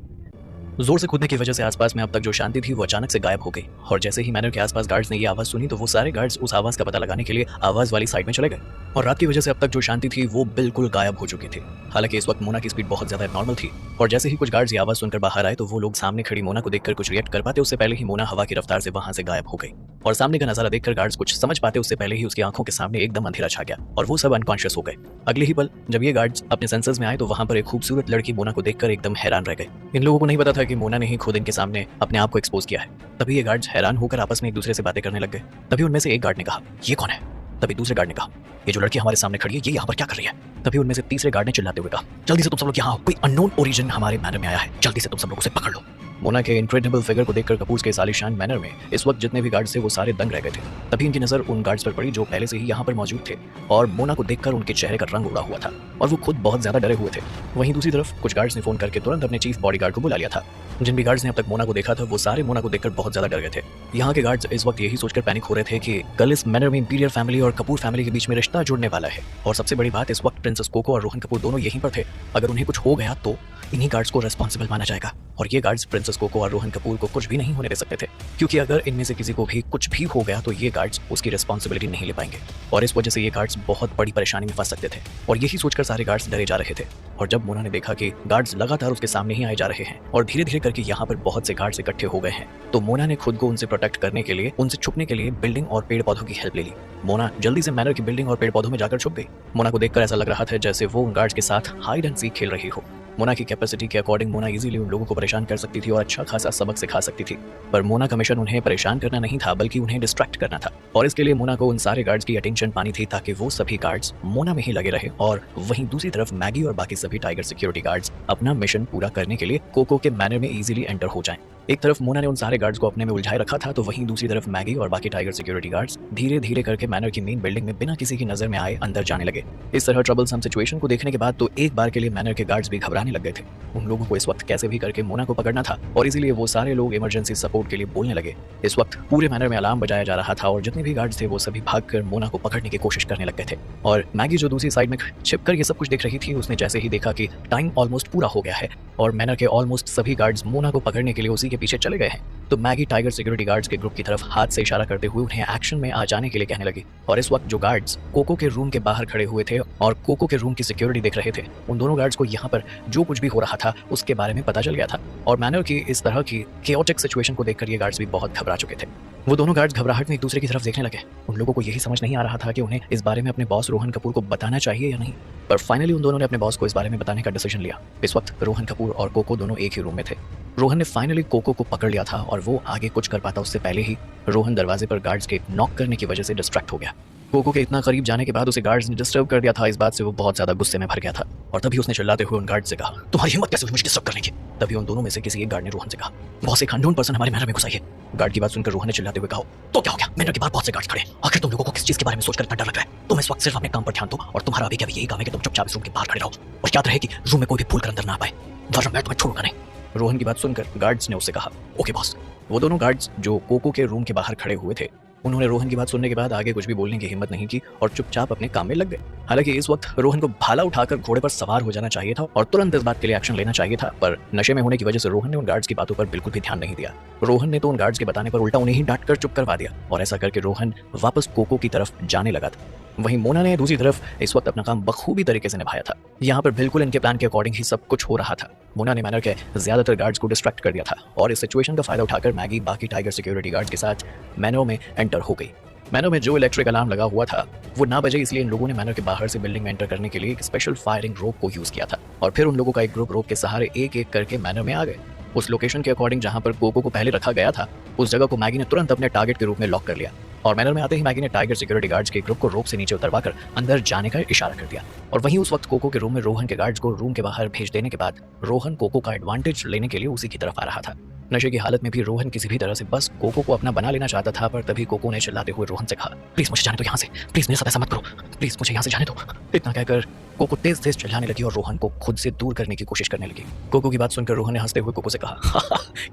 जोर से कूदने की वजह से आसपास में अब तक जो शांति थी वो अचानक से गायब हो गई और जैसे ही मैनर के आसपास गार्ड्स ने ये आवाज सुनी तो वो सारे गार्ड्स उस आवाज का पता लगाने के लिए आवाज वाली साइड में चले गए और रात की वजह से अब तक जो शांति थी वो बिल्कुल गायब हो चुकी थी। हालांकि इस वक्त मोना की स्पीड बहुत ज्यादा नॉर्मल थी और जैसे ही कुछ गार्ड्स ये आवाज सुनकर बाहर आए तो वो लोग सामने खड़ी मोना को देखकर कुछ रिएक्ट कर पाते उससे पहले ही मोना हवा की रफ्तार से वहां से गायब हो गई और सामने का नजारा देखकर गार्ड्स कुछ समझ पाते उससे पहले ही उसकी आंखों के सामने एकदम अंधेरा छा गया और वो सब अनकॉन्शियस हो गए। अगले ही पल जब ये गार्ड्स अपने सेंसर्स में आए तो वहां पर एक खूबसूरत लड़की मोना को देखकर एकदम हैरान रह गए। इन लोगों को नहीं पता था कि मोना ने ही खुद इनके सामने अपने आप को एक्सपोज किया है। तभी ये गार्ड्स हैरान होकर आपस में एक दूसरे से बातें करने लग गए। तभी उनमें से एक गार्ड ने कहा, ये कौन है? तभी दूसरे गार्ड ने कहा, ये जो लड़की हमारे सामने खड़ी है ये यहाँ पर क्या कर रही है? तभी उनमें से तीसरे गार्ड ने चिल्लाते हुए कहा, जल्दी से तुम सब लोग यहाँ आओ, कोई अननोन ओरिजिन हमारे मैनर में आया है, जल्दी से तुम सब लोग उसे पकड़ लो। मोना के इनक्रेडिबल फिगर को देखकर कपूर्स के आलीशान मैनर में इस वक्त जितने भी गार्ड्स थे वो सारे दंग रह गए थे। तभी इनकी नजर उन गार्ड्स पर पड़ी जो पहले से ही यहाँ पर मौजूद थे और मोना को देखकर उनके चेहरे का रंग उड़ा हुआ था और वो खुद बहुत ज्यादा डरे हुए थे। वहीं दूसरी तरफ कुछ गार्ड्स ने फोन करके तुरंत अपने चीफ बॉडीगार्ड को बुला लिया था। जिन भी गार्ड्स ने अब तक मोना को देखा था वो सारे मोना को देखकर बहुत ज्यादा डर गए थे। यहाँ के गार्ड्स इस वक्त यही सोचकर पैनिक हो रहे थे कि कल इस मैनर में इंपीरियल फैमिली और कपूर फैमिली के बीच में रिश्ता जुड़ने वाला है और सबसे बड़ी बात इस वक्त प्रिंसेस कोको और रोहन कपूर दोनों यहीं पर थे। अगर उन्हें कुछ हो गया तो इन्हीं गार्ड्स को रेस्पॉन्सिबल माना जाएगा और ये गार्ड्स प्रिंसेस कोको और रोहन कपूर को कुछ भी नहीं होने दे सकते थे क्योंकि अगर इनमें से किसी को भी कुछ भी हो गया तो ये गार्ड्स उसकी रिस्पॉन्सिबिलिटी नहीं ले पाएंगे और इस वजह से ये गार्ड्स बहुत बड़ी परेशानी में फंस सकते थे और यही सोचकर सारे गार्ड्स डरे जा रहे थे। और जब मोना ने देखा कि गार्ड्स लगातार उसके सामने ही आए जा रहे हैं और धीरे धीरे करके यहाँ पर बहुत से गार्ड्स इकट्ठे हो गए हैं तो मोना ने खुद को उनसे प्रोटेक्ट करने के लिए, उनसे छुपने के लिए बिल्डिंग और पेड़ पौधों की हेल्प ले ली। मोना जल्दी से मैनर की बिल्डिंग और पेड़ पौधों में जाकर छुप गई। मोना को देखकर ऐसा लग रहा था जैसे वो उन गार्ड्स के साथ हाइड एंड सीक खेल रही हो। मोना की कैपेसिटी के अकॉर्डिंग मोना इजीली उन लोगों को परेशान कर सकती थी और अच्छा खासा सबक सिखा सकती थी, पर मोना का मिशन उन्हें परेशान करना नहीं था बल्कि उन्हें डिस्ट्रैक्ट करना था और इसके लिए मोना को उन सारे गार्ड्स की अटेंशन पानी थी ताकि वो सभी गार्ड्स मोना में ही लगे रहे और वहीं दूसरी तरफ मैगी और बाकी सभी टाइगर सिक्योरिटी गार्ड्स अपना मिशन पूरा करने के लिए कोको के मैनर में इजीली एंटर हो जाएं। एक तरफ मोना ने उन सारे गार्ड्स को अपने में उलझाए रखा था तो वहीं दूसरी तरफ मैगी और बाकी टाइगर सिक्योरिटी गार्ड्स धीरे धीरे करके मैनर की मेन बिल्डिंग में बिना किसी की नजर में आए अंदर जाने लगे। इस तरह ट्रबलसम सिचुएशन को देखने के बाद तो एक बार के लिए मैनर के गार्ड्स भी घबराने लग गए थे। उन लोगों को इस वक्त कैसे भी करके मोना को पकड़ना था और इसीलिए वो सारे लोग इमरजेंसी सपोर्ट के लिए बोलने लगे। इस वक्त पूरे मैनर में अलार्म बजाया जा रहा था और जितने भी गार्ड्स थे वो सभी भागकर मोना को पकड़ने की कोशिश करने लग गए थे और मैगी जो दूसरी साइड में छिपकर ये सब कुछ देख रही थी उसने जैसे ही देखा कि टाइम ऑलमोस्ट पूरा हो गया है और मैनर के ऑलमोस्ट सभी गार्ड्स मोना को पकड़ने के लिए उसी के पीछे चले गए हैं तो मैगी टाइगर सिक्योरिटी गार्ड्स के ग्रुप की तरफ हाथ से इशारा करते हुए उन्हें एक्शन में आ जाने के लिए कहने लगी। और इस वक्त जो गार्ड्स कोको के रूम के बाहर खड़े हुए थे और कोको के रूम की सिक्योरिटी देख रहे थे उन दोनों गार्ड्स को यहाँ पर जो कुछ भी हो रहा था उसके बारे में पता चल गया था और मैनर की इस तरह की केओटिक सिचुएशन को देखकर ये गार्ड्स भी बहुत घबरा चुके थे। वो दोनों गार्ड्स घबराहट में एक दूसरे की तरफ देखने लगे। उन लोगों को यही समझ नहीं आ रहा था कि उन्हें इस बारे में अपने बॉस रोहन कपूर को बताना चाहिए या नहीं, पर फाइनली उन दोनों ने अपने बॉस को इस बारे में बताने का डिसीजन लिया। इस वक्त रोहन कपूर और कोको दोनों एक ही रूम में थे। रोहन ने फाइनली कोको को पकड़ लिया था और वो आगे कुछ कर पाता उससे पहले ही रोहन दरवाजे पर गार्ड्स के नॉक करने की वजह से डिस्ट्रैक्ट हो गया। कोको के इतना करीब जाने के बाद उसे गार्ड्स ने डिस्टर्ब कर दिया था। इस बात से वो बहुत ज्यादा गुस्से में भर गया था और तभी उसने चिल्लाते हुए उन गार्ड से कहा, तुम्हारी हिम्मत कैसे हुई मुझे डिस्टर्ब करने की? तभी उन दोनों में से किसी एक गार्ड ने रोहन से कहा, बहुत एक अननोन पर्सन हमारे मैनर में घुसा है। गार्ड की बात सुनकर रोहन ने चिल्लाते हुए कहा, तो क्या हो गया? मैनर के बाहर बहुत से गार्ड्स खड़े हैं, आखिर तुम लोगों को किस चीज के बारे में सोचकर इतना डर लग रहा है? तुम इस वक्त सिर्फ अपने काम पर ध्यान दो और तुम्हारा अभी क्या यही काम है कि तुम चुपचाप इस रूम के बाहर खड़े रहो और याद रहे कि रूम में कोई भी भूल कर अंदर ना आ पाए, वरना मैं तुम्हें छोड़ूंगा नहीं। रोहन की बात सुनकर गार्ड्स ने उससे कहा, ओके बॉस। वो दोनों गार्ड्स जो कोको के रूम के बाहर खड़े हुए थे उन्होंने रोहन की बात सुनने के बाद आगे कुछ भी बोलने की हिम्मत नहीं की और चुपचाप अपने काम में लग गए। हालांकि इस वक्त रोहन को भाला उठाकर घोड़े पर सवार हो जाना चाहिए था और तुरंत इस बात के लिए एक्शन लेना चाहिए था, पर नशे में होने की वजह से रोहन ने उन गार्ड्स की बातों पर बिल्कुल भी ध्यान नहीं दिया। रोहन ने तो उन गार्ड्स के बताने पर उल्टा उन्हें ही डांट कर चुप करवा दिया और ऐसा करके रोहन वापस कोको की तरफ जाने लगा था। वहीं मोना ने दूसरी तरफ इस वक्त अपना काम बखूबी तरीके से निभाया था। यहाँ पर बिल्कुल इनके प्लान के अकॉर्डिंग ही सब कुछ हो रहा था। मोना ने मैनर के ज्यादातर गार्ड्स को डिस्ट्रैक्ट कर दिया था और इस सिचुएशन का फायदा उठाकर मैगी बाकी टाइगर सिक्योरिटी गार्ड्स के साथ मैनर में एंटर हो गई। मैनर में जो इलेक्ट्रिक अलार्म लगा हुआ था वो ना बजे, इसलिए इन लोगों ने मैनर के बाहर से बिल्डिंग में एंटर करने के लिए एक स्पेशल फायरिंग रोप को यूज किया था और फिर उन लोगों का एक ग्रुप रोप के सहारे एक एक करके मैनर में आ गए। उस लोकेशन के अकॉर्डिंग जहां पर कोको को पहले रखा गया था उस जगह को मैगी ने तुरंत अपने टारगेट के रूप में लॉक कर लिया और मैनर में आते ही मैगी ने टाइगर सिक्योरिटी गार्ड्स के ग्रुप को रोप से नीचे उतरवाकर अंदर जाने का इशारा कर दिया और वहीं उस वक्त कोको के रूम में रोहन के गार्ड्स को रूम के बाहर भेज देने के बाद रोहन कोको का एडवांटेज लेने के लिए उसी की तरफ आ रहा था। नशे की हालत में भी रोहन किसी भी तरह से बस कोको को अपना बना लेना चाहता था, पर तभी कोको ने चिल्लाते हुए रोहन से कहा, प्लीज मुझे जाने दो यहाँ से, प्लीज मेरे साथ ऐसा मत करो, प्लीज मुझे यहाँ से जाने दो। इतना कहकर कोको तेज तेज चिल्लाने लगी और रोहन को खुद से दूर करने की कोशिश करने लगी। कोको की बात सुनकर रोहन ने हंसते हुए कोको से कहा,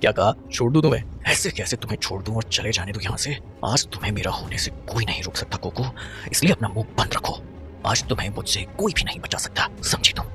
क्या कहा, छोड़ दूं तुम्हें? ऐसे कैसे तुम्हें छोड़ दूं और चले जाने दूं यहाँ से? आज तुम्हें मेरा होने से कोई नहीं रोक सकता कोको, इसलिए अपना मुंह बंद रखो। आज तुम्हें मुझसे कोई भी नहीं बचा सकता, समझी तुम।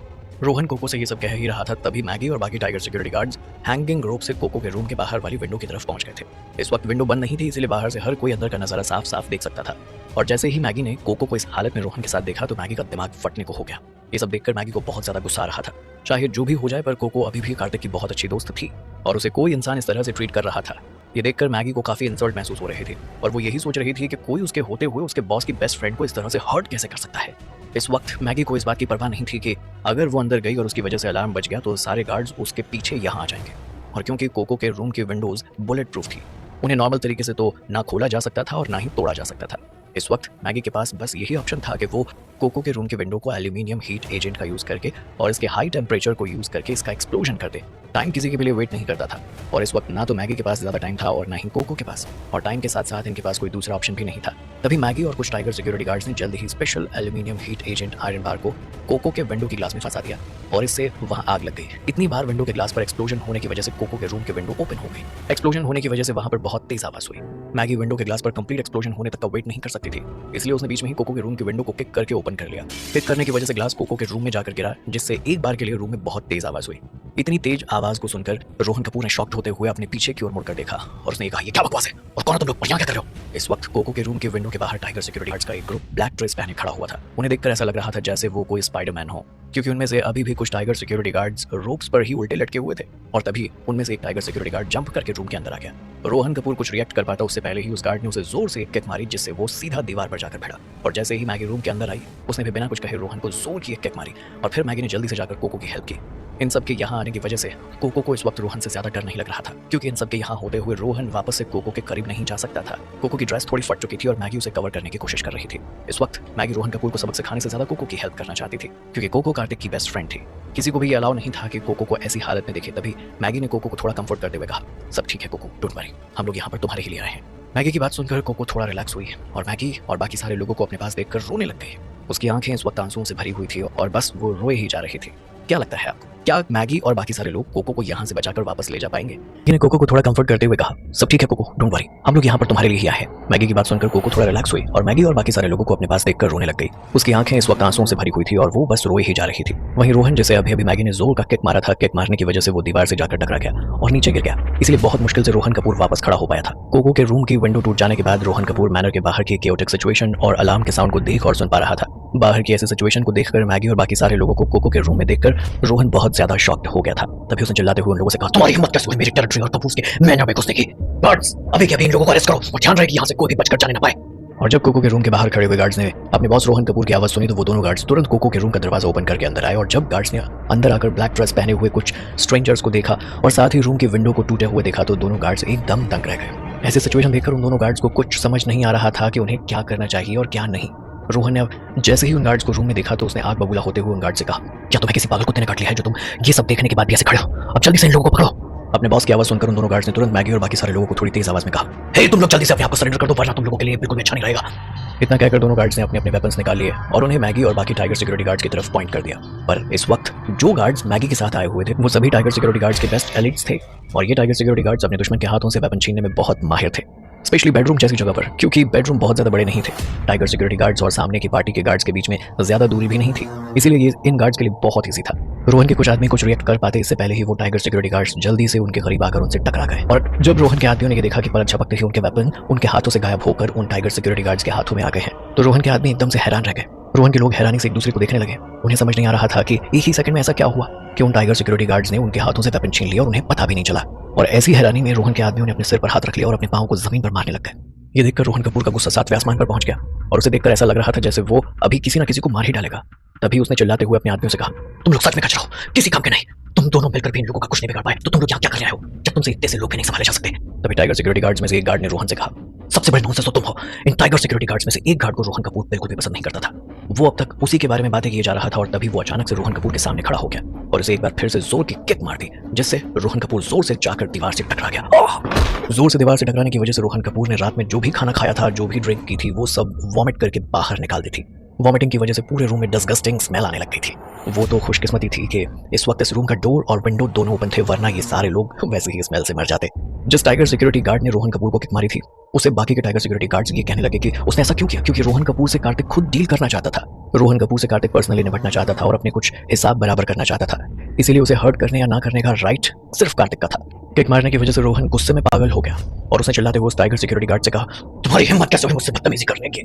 रोहन कोको से ये सब कह ही रहा था, तभी मैगी और बाकी टाइगर सिक्योरिटी गार्ड्स हैंगिंग रोप से कोको के रूम के बाहर वाली विंडो की तरफ पहुंच गए थे। इस वक्त विंडो बंद नहीं थी, इसलिए बाहर से हर कोई अंदर का नजारा साफ साफ देख सकता था। और जैसे ही मैगी ने कोको को इस हालत में रोहन के साथ देखा तो मैगी का दिमाग फटने को हो गया। ये सब देखकर मैगी को बहुत ज्यादा गुस्सा आ रहा था। चाहे जो भी हो जाए, पर कोको अभी भी कार्तिक की बहुत अच्छी दोस्त थी और उसे कोई इंसान इस तरह से ट्रीट कर रहा था। ये देखकर मैगी को काफी इंसल्ट महसूस हो रही थी और वो यही सोच रही थी कि कोई उसके होते हुए उसके बॉस की बेस्ट फ्रेंड को इस तरह से हर्ट कैसे कर सकता है। इस वक्त मैगी को इस बात की परवाह नहीं थी कि अगर वो अंदर गई और उसकी वजह से अलार्म बज गया तो सारे गार्ड्स उसके पीछे यहाँ आ जाएंगे। और क्योंकि कोको के रूम की विंडोज बुलेट प्रूफ थी, उन्हें नॉर्मल तरीके से तो ना खोला जा सकता था और ना ही तोड़ा जा सकता था। इस वक्त मैगी के पास बस यही ऑप्शन था कि वो कोको के रूम के विंडो को एल्यूमिनियम हीट एजेंट का यूज करके और इसके हाई टेम्परेचर को यूज करके इसका एक्सप्लोजन कर दे। टाइम किसी के लिए वेट नहीं करता था और इस वक्त ना तो मैगी के पास ज्यादा टाइम था और ना ही कोको के पास, और टाइम के साथ साथ इनके पास कोई दूसरा ऑप्शन भी नहीं था। तभी मैगी और कुछ टाइगर सिक्योरिटी गार्ड्स ने जल्दी ही special aluminium heat agent iron bar को कोको के विंडो की ग्लास में फंसा दिया और इससे वहां आग लग गई। इतनी बार विंडो के ग्लास पर एक्सप्लोजन होने की वजह से कोको के रूम के विंडो ओपन हो गई। एक्सप्लोजन होने की वजह से वहां पर बहुत तेज आवाज हुई। मैगी विंडो के ग्लास पर कंप्लीट एक्सप्लोजन होने तक का वेट नहीं कर सकती थी, इसलिए उसने बीच में ही कोको के रूम के विंडो को किक करके ओपन कर लिया। किक करने की वजह से ग्लास कोको के रूम में जाकर गिरा, जिससे एक बार के लिए रूम में बहुत तेज आवाज हुई। इतनी तेज आवाज को सुनकर रोहन कपूर ने शॉक्ड होते हुए अपने पीछे की ओर मुड़कर देखा और उसने कहा, ये क्या बकवास है और कौन हो तुम लोग, यहाँ क्या कर रहे हो? इस वक्त कोको के रूम के विंडो के बाहर टाइगर सिक्योरिटी गार्ड्स का एक ग्रुप ब्लैक ड्रेस पहने खड़ा हुआ था। उन्हें देखकर ऐसा लग रहा था जैसे वो कोई स्पाइडरमैन हो, क्योंकि उनमें से अभी भी कुछ टाइगर सिक्योरिटी गार्ड्स रोप्स पर ही उल्टे लटके हुए थे। और तभी उनमें से एक टाइगर सिक्योरिटी गार्ड जंप करके रूम के अंदर आ गया। रोहन कपूर कुछ रिएक्ट कर पाता उससे पहले ही उस गार्ड ने उसे जोर से एक किक मारी, जिससे वो सीधा दीवार पर जाकर भिड़ा। और जैसे ही मैगी रूम के अंदर आई, उसने भी बिना कुछ कहे रोहन को जोर की एक किक मारी और फिर मैगी ने जल्दी से जाकर कोको की हेल्प की। इन सब के यहाँ आने की वजह से कोको को इस वक्त रोहन से ज्यादा डर नहीं लग रहा था, क्योंकि इन सब के यहाँ होते हुए रोहन वापस से कोको के करीब नहीं जा सकता था। कोको की ड्रेस थोड़ी फट चुकी थी और मैगी उसे कवर करने की कोशिश कर रही थी। इस वक्त मैगी रोहन कपूर को सबक सिखाने से ज्यादा कोको की हेल्प करना चाहती थी, क्योंकि कोको कार्तिक की बेस्ट फ्रेंड थी। किसी को भी ये अलाउ नहीं था कि कोको को ऐसी हालत में देखे। तभी मैगी ने कोको को थोड़ा कंफर्ट करते हुए कहा, सब ठीक है कोको, डोंट वरी, हम लोग यहाँ पर तुम्हारे ही लिए आए हैं। मैगी की बात सुनकर कोको थोड़ा रिलैक्स हुई और मैगी और बाकी सारे लोगों को अपने पास देखकर रोने लग गई। उसकी आंखें इस वक्त आंसुओं से भरी हुई थी और बस वो रोए ही जा रही थी। क्या लगता है आपको, क्या मैगी और बाकी सारे लोग कोको को यहाँ से बचाकर वापस ले जा पाएंगे? मैगी ने कोको को थोड़ा कंफर्ट करते हुए कहा, सब ठीक है कोको, डोंट वरी, हम लोग यहाँ पर तुम्हारे लिए ही आए हैं। मैगी की बात सुनकर कोको थोड़ा रिलैक्स हुई और मैगी और बाकी सारे लोगों को अपने पास देखकर रोने लग गई। उसकी आंखें इस वक्त आंसुओं से भरी हुई थी और वो बस रोए ही जा रही थी। वहीं रोहन, जिसे अभी अभी मैगी ने जोर का किक मारा था, किक मारने की वजह से वो दीवार से जाकर टकरा गया और नीचे गिर गया, इसलिए बहुत मुश्किल से रोहन कपूर वापस खड़ा हो पाया था। कोको के रूम की विंडो टूट जाने के बाद रोहन कपूर मैनर के बाहर की केओटिक सिचुएशन और अलार्म के साउंड को देख और सुन पा रहा था। बाहर की ऐसी सिचुएशन को देखकर मैगी और बाकी सारे लोगों को कोको के रूम में देखकर रोहन बहुत ज्यादा शॉक्ड हो गया था। तभी उसने चिल्लाते हुए उन लोगों से कहा, तुम्हारी हिम्मत कैसे हुई मेरी टेरिटरी और कपूर के मैनर में घुसने की? गार्ड्स, अभी के अभी इन लोगों को अरेस्ट करो और ध्यान रहे कि यहाँ से कोई भी बचकर जाने न पाए। और जब कोको के रूम के बाहर खड़े हुए गार्ड्स ने अपने बॉस रोहन कपूर की आवाज सुनी तो वो दोनों गार्ड्स तुरंत कोको के रूम का दरवाजा ओपन करके अंदर आए। और जब गार्ड्स ने अंदर आकर ब्लैक ड्रेस पहने हुए कुछ स्ट्रेंजर्स को देखा और साथ ही रूम की विंडो को टूटे हुए देखा तो दोनों गार्ड्स एकदम दंग रह गए। ऐसी सिचुएशन देखकर उन दोनों गार्ड्स को कुछ समझ नहीं आ रहा था कि उन्हें क्या करना चाहिए और क्या नहीं। रोहन ने अब जैसे ही उन गार्ड्स को रूम में देखा तो उसने आग बबूला होते हुए उन गार्ड से कहा, क्या तुम्हें किसी पागल कुत्ते ने काट लिया है जो तुम ये सब देखने के बाद भी ऐसे खड़े हो? अब जल्दी से इन लोगों को पकड़ो। अपने बॉस की आवाज सुनकर उन दोनों गार्ड्स ने तुरंत मैगी और बाकी सारे लोगों को थोड़ी तेज आवाज में कहा, हे तुम लोग जल्दी से अपने आप को सरेंडर कर दो, वरना तुम लोगों के लिए बिल्कुल भी अच्छा नहीं रहेगा। इतना कहकर दोनों गार्ड्स ने अपने अपने वेपन्स निकाल लिए और उन्हें मैगी और बाकी टाइगर सिक्योरिटी गार्ड्स की तरफ पॉइंट कर दिया। पर इस वक्त जो गार्ड्स मैगी के साथ आए हुए थे वो सभी टाइगर सिक्योरिटी गार्ड्स के बेस्ट एलिट्स थे और ये टाइगर सिक्योरिटी गार्ड्स अपने दुश्मन के हाथों से वेपन छीनने में बहुत माहिर थे, स्पेशली बेडरूम जैसी जगह पर, क्योंकि बेडरूम बहुत ज्यादा बड़े नहीं थे। टाइगर सिक्योरिटी गार्ड्स और सामने की पार्टी के गार्ड्स के बीच में ज्यादा दूरी भी नहीं थी, इसीलिए ये इन गार्ड्स के लिए बहुत ईजी था। रोहन के कुछ आदमी कुछ रिएक्ट कर पाते इससे पहले ही वो टाइगर सिक्योरिटी गार्ड्स जल्दी से उनके करीब आकर उनसे टकरा गए। और जब रोहन के आदमियों ने ये देखा कि पलक झपकते ही उनके वेपन उनके हाथों से गायब होकर उन टाइगर सिक्योरिटी गार्ड्स के हाथों में आ गए हैं, तो रोहन के आदमी एकदम से हैरान रह गए। रोहन के लोग हैरानी से एक दूसरे को देखने लगे। उन्हें समझ नहीं आ रहा था कि एक ही सेकंड में ऐसा क्या हुआ कि उन टाइगर सिक्योरिटी गार्ड्स ने उनके हाथों से वेपन छीन लिया और उन्हें पता भी नहीं चला। और ऐसी हैरानी में रोहन के आदमियों ने अपने सिर पर हाथ रख लिया और अपने पांव को जमीन पर मारने लग गए। ये देखकर रोहन कपूर का गुस्सा 7वें आसमान पर पहुंच गया और उसे देखकर ऐसा लग रहा था जैसे वो अभी किसी न किसी को मार ही डालेगा। तभी उसने चिल्लाते हुए अपने आदमियों से कहा, तुम लोग सच में कचरा हो, किसी काम के नहीं। तुम दोनों मिलकर भी इन लोगों का कुछ नहीं बिगाड़ पाए, तो तुम लोग यहाँ क्या कर रहे हो जब तुमसे इतने से लोग नहीं संभाले जा सकते? तभी टाइगर सिक्योरिटी गार्ड्स में से एक गार्ड ने रोहन से कहा, सबसे बड़े नॉनसेंस तो तुम हो। इन टाइगर सिक्योरिटी गार्ड्स में से एक गार्ड को रोहन कपूर बिल्कुल भी पसंद नहीं करता था। वो अब तक उसी के बारे में बातें किए जा रहा था और तभी वो अचानक से रोहन कपूर के सामने खड़ा हो गया और उसे एक बार फिर से जोर की किक मार दी, जिससे रोहन कपूर जोर से जाकर दीवार से टकरा गया। जोर से दीवार से टकराने की वजह से रोहन कपूर ने रात में जो भी खाना खाया था, जो भी ड्रिंक की थी, वो सब वॉमिट करके बाहर निकाल दी थी। वॉमिटिंग की वजह से पूरे रूम में डिस्गस्टिंग स्मेल आने लग गई थी। वो तो खुशकिस्मती थी कि इस वक्त इस रूम का डोर और विंडो दोनों ओपन थे, वरना ये सारे लोग वैसे ही स्मेल से मर जाते। जिस टाइगर सिक्योरिटी गार्ड ने रोहन कपूर को किक मारी थी, उसे बाकी के टाइगर सिक्योरिटी गार्ड्स ये कहने लगे कि उसने ऐसा क्यों किया, क्योंकि रोहन कपूर से कार्तिक खुद डील करना चाहता था। रोहन कपूर से कार्तिक पर्सनली निपटना चाहता था और अपने कुछ हिसाब बराबर करना चाहता था, इसीलिए उसे हर्ट करने या ना करने का राइट सिर्फ कार्तिक का था। किक मारने की वजह से रोहन गुस्से में पागल हो गया और उसने चिल्लाते हुए उस टाइगर सिक्योरिटी गार्ड से कहा, तुम्हारी हिम्मत कैसे हुई मुझसे बदतमीजी करने की?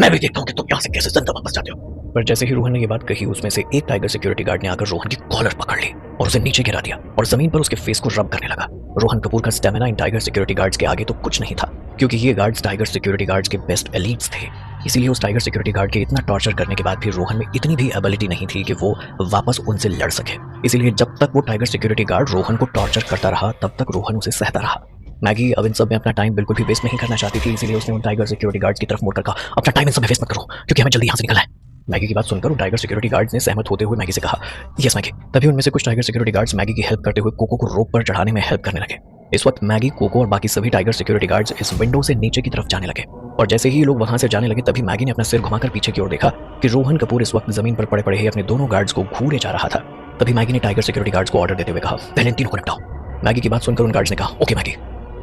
मैं भी देखता हूँ कि तुम यहाँ से कैसे जिंदा वापस जाते हो। पर जैसे ही रोहन ने ये बात कही, उसमें से एक टाइगर सिक्योरिटी गार्ड ने आकर रोहन की कॉलर पकड़ ली और उसे नीचे गिरा दिया और जमीन पर उसके फेस को रब करने लगा। रोहन कपूर का स्टेमिना इन टाइगर सिक्योरिटी गार्ड्स के आगे तो कुछ नहीं था, क्योंकि ये गार्ड्स टाइगर सिक्योरिटी गार्ड्स के बेस्ट एलीट्स थे। इसीलिए उस टाइगर सिक्योरिटी गार्ड के इतना टॉर्चर करने के बाद भी रोहन में इतनी भी एबिलिटी नहीं थी कि वो वापस उनसे लड़ सके। इसीलिए जब तक वो टाइगर सिक्योरिटी गार्ड रोहन को टॉर्चर करता रहा, तब तक रोहन उसे सहता रहा। मैगी अब इन सब में अपना टाइम बिल्कुल भी वेस्ट नहीं करना चाहती थी, इसीलिए उसने उन टाइगर सिक्योरिटी गार्ड्स की तरफ मुड़कर कहा, अपना टाइम इन सब में वेस्ट मत करो, क्योंकि हमें जल्दी यहाँ से निकलना है। मैगी की बात सुनकर उन टाइगर सिक्योरिटी गार्ड्स ने सहमत होते हुए मैगी से कहा, यस मैगी। तभी उनमें से कुछ टाइगर सिक्योरिटी गार्ड्स मैगी की हेल्प करते हुए कोको को रोप पर चढ़ाने में हेल्प करने लगे। इस वक्त मैगी, कोको और बाकी सभी टाइगर सिक्योरिटी गार्ड्स इस विंडो से नीचे की तरफ जाने लगे और जैसे ही लोग वहां से जाने लगे, तभी मैगी ने अपना सिर घुमाकर पीछे की ओर देखा कि रोहन कपूर इस वक्त जमीन पर पड़े पड़े ही अपने दोनों गार्ड्स को घूरे जा रहा था। तभी मैगी ने टाइगर सिक्योरिटी गार्ड्स को ऑर्डर देते हुए कहा, पहले इन तीनों को निपटाओ। मैगी की बात सुनकर उन गार्ड्स ने कहा, ओके मैगी।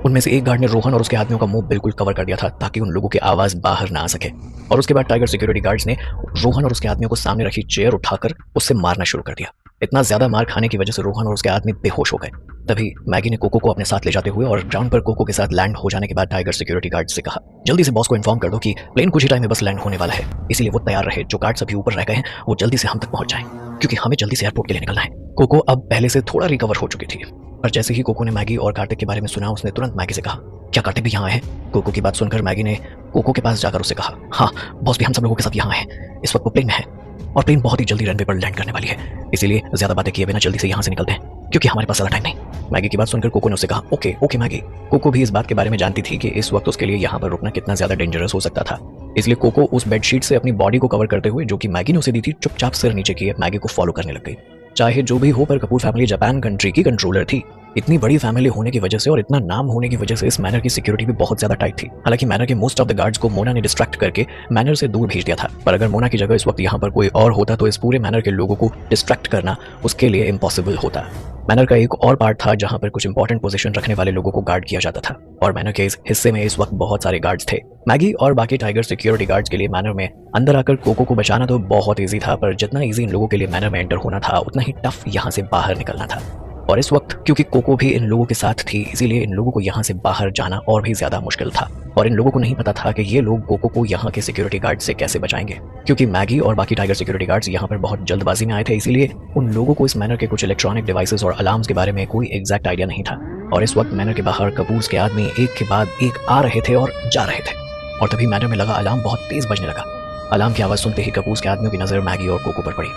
उनमें से एक गार्ड ने रोहन और उसके आदमियों का मुंह बिल्कुल कवर कर दिया था ताकि उन लोगों की आवाज बाहर ना आ सके। और उसके बाद टाइगर सिक्योरिटी गार्ड्स ने रोहन और उसके आदमियों को सामने रखी चेयर उठाकर उससे मारना शुरू कर दिया। इतना ज्यादा मार खाने की वजह से रोहन और उसके आदमी बेहोश हो गए। तभी मैगी ने कोको को अपने साथ ले जाते हुए और ग्राउंड पर कोको के साथ लैंड हो जाने के बाद टाइगर सिक्योरिटी गार्ड से कहा, जल्दी से बॉस को इन्फॉर्म कर दो कि प्लेन कुछ ही टाइम में बस लैंड होने वाला है, इसीलिए वो तैयार रहे। जो गार्ड्स अभी ऊपर रह गए हैं वो जल्दी से हम तक पहुंच जाएं, क्योंकि हमें जल्दी से एयरपोर्ट के लिए निकलना है। कोको अब पहले से थोड़ा रिकवर हो चुकी थी, पर जैसे ही कोको ने मैगी और कार्तिक के बारे में सुना, उसने तुरंत मैगी से कहा, क्या कार्तिक भी यहाँ है? कोको की बात सुनकर मैगी ने कोको के पास जाकर उससे कहा, हाँ बॉस भी हम सब लोगों के साथ यहाँ है। इस वक्त वो प्लेन में है और प्लेन बहुत ही जल्दी रनवे पर लैंड करने वाली है, इसीलिए ज्यादा बातें किए बिना जल्दी से यहाँ से निकलते हैं, क्योंकि हमारे पास ज्यादा टाइम नहीं। मैगी की बात सुनकर कोको ने उससे कहा, ओके ओके मैगी। कोको भी इस बात के बारे में जानती थी कि इस वक्त उसके लिए यहाँ पर रुकना कितना ज्यादा डेंजरस हो सकता था, इसलिए कोको उस बेडशीट से अपनी बॉडी को कवर करते हुए, जो कि मैगी ने उसे दी थी, चुपचाप सिर नीचे किए मैगी को फॉलो करने लग गई। चाहे जो भी हो, पर कपूर फैमिली जापान कंट्री की कंट्रोलर थी। इतनी बड़ी फैमिली होने की वजह से और इतना नाम होने की वजह से इस मैनर की सिक्योरिटी भी बहुत ज्यादा टाइट थी। हालांकि मैनर के मोस्ट ऑफ द गार्ड्स को मोना ने डिस्ट्रैक्ट करके मैनर से दूर भेज दिया था, पर अगर मोना की जगह इस वक्त यहाँ पर कोई और होता तो इस पूरे मैनर के लोगों को डिस्ट्रैक्ट करना उसके लिए इम्पॉसिबल होता। मैनर का एक और पार्ट था जहां पर कुछ इंपॉर्टेंट पोजीशन रखने वाले लोगों को गार्ड किया जाता था, और मैनर के इस हिस्से में इस वक्त बहुत सारे गार्ड्स थे। मैगी और बाकी टाइगर सिक्योरिटी गार्ड्स के लिए मैनर में अंदर आकर कोको को बचाना तो बहुत ईजी था, पर जितना ईजी इन लोगों के लिए मैनर में एंटर होना था, उतना ही टफ यहाँ से बाहर निकलना था। और इस वक्त क्योंकि कोको भी इन लोगों के साथ थी, इसीलिए इन लोगों को यहाँ से बाहर जाना और भी ज्यादा मुश्किल था। और इन लोगों को नहीं पता था कि ये लोग कोको को यहाँ के सिक्योरिटी गार्ड से कैसे बचाएंगे, क्योंकि मैगी और बाकी टाइगर सिक्योरिटी गार्ड्स यहाँ पर बहुत जल्दबाजी में आए थे, इसीलिए उन लोगों को इस मैनर के कुछ इलेक्ट्रॉनिक डिवाइसेस और अलार्म्स के बारे में कोई एग्जैक्ट आइडिया नहीं था। और इस वक्त मैनर के बाहर कपूर्स के आदमी एक के बाद एक आ रहे थे और जा रहे थे, और तभी मैनर में लगा अलार्म बहुत तेज बजने लगा। अलार्म की आवाज सुनते ही कपूर्स के आदमियों की नजर मैगी और कोको पर पड़ी,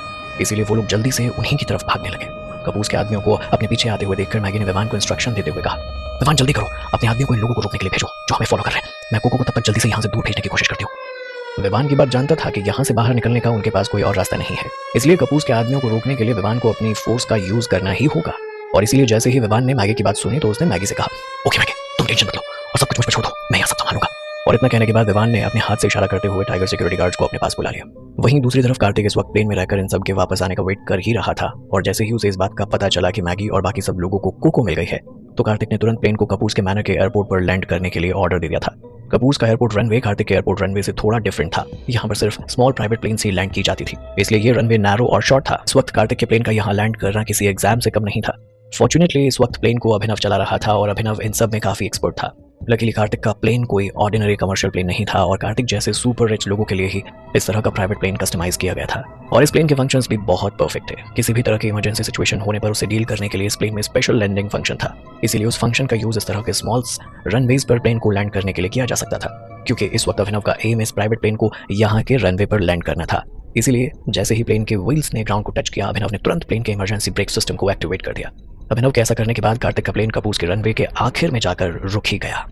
इसीलिए वो लोग जल्दी से उन्हीं की तरफ भागने लगे। कपूर्स के आदमियों को अपने पीछे आते हुए देखकर मैगी ने विवान को इंस्ट्रक्शन देते हुए कहा, विवान जल्दी करो, अपने आदमियों को इन लोगों को रोकने के लिए भेजो जो हमें फॉलो कर रहे हैं। मैं कोको को तब तक जल्दी से यहाँ से दूर भेजने की कोशिश करती हूँ। विवान की बात जानता था कि यहाँ से बाहर निकलने का उनके पास कोई और रास्ता नहीं है, इसलिए कपूर्स के आदमियों को रोकने के लिए विवान को अपनी फोर्स का यूज करना ही होगा। और इसीलिए जैसे ही विवान ने मैगी की बात सुनी तो उसने मैगी से कहा, ओके मैगी तुम टेंशन मत लो और सब कुछ मुझ पर छोड़ दो, मैं यहाँ सब संभालूंगा। और इतना कहने के बाद विवान ने अपने हाथ से इशारा करते हुए टाइगर सिक्योरिटी गार्ड्स को अपने पास बुला लिया। वहीं दूसरी तरफ कार्तिक इस वक्त प्लेन में रहकर इन सब के वापस आने का वेट कर ही रहा था, और जैसे ही उसे इस बात का पता चला कि मैगी और बाकी सब लोगों को कोको मिल गई है, तो कार्तिक ने तुरंत प्लेन को कपूर्स के मैनर के एयरपोर्ट पर लैंड करने के लिए ऑर्डर दे दिया था। कपूर्स का एयरपोर्ट रनवे कार्तिक के एयरपोर्ट रनवे से थोड़ा डिफरेंट था। यहाँ पर सिर्फ स्मॉल प्राइवेट प्लेन से लैंड की जाती थी, इसलिए ये रनवे नैरो और शॉर्ट था। इस वक्त कार्तिक के प्लेन का यहाँ लैंड करना किसी एग्जाम से कम नहीं था। फॉर्चुनेटली इस वक्त प्लेन को अभिनव चला रहा था और अभिनव इन सब में काफी एक्सपर्ट था। लकीली कार्तिक का प्लेन कोई ऑर्डिनरी कमर्शियल प्लेन नहीं था, और कार्तिक जैसे सुपर रिच लोगों के लिए ही इस तरह का प्राइवेट प्लेन कस्टमाइज किया गया था। और इस प्लेन के फंक्शंस भी बहुत परफेक्ट थे। किसी भी तरह की इमरजेंसी सिचुएशन होने पर उसे डील करने के लिए इस प्लेन में स्पेशल लैंडिंग फंक्शन था, इसीलिए उस फंक्शन का यूज इस तरह के स्मॉल रनवेज पर प्लेन को लैंड करने के लिए किया जा सकता था, क्योंकि इस वक्त अभिनव का एम इस प्राइवेट प्लेन को यहाँ के रनवे पर लैंड करना था। इसीलिए जैसे ही प्लेन के व्हील्स ने ग्राउंड को टच किया, अभिनव ने तुरंत प्लेन के इमरजेंसी ब्रेक सिस्टम को एक्टिवेट कर दिया। अभिनव के ऐसा करने के बाद कार्तिक का प्लेन कपूर्स के रनवे के आखिर में जाकर रुक ही गया।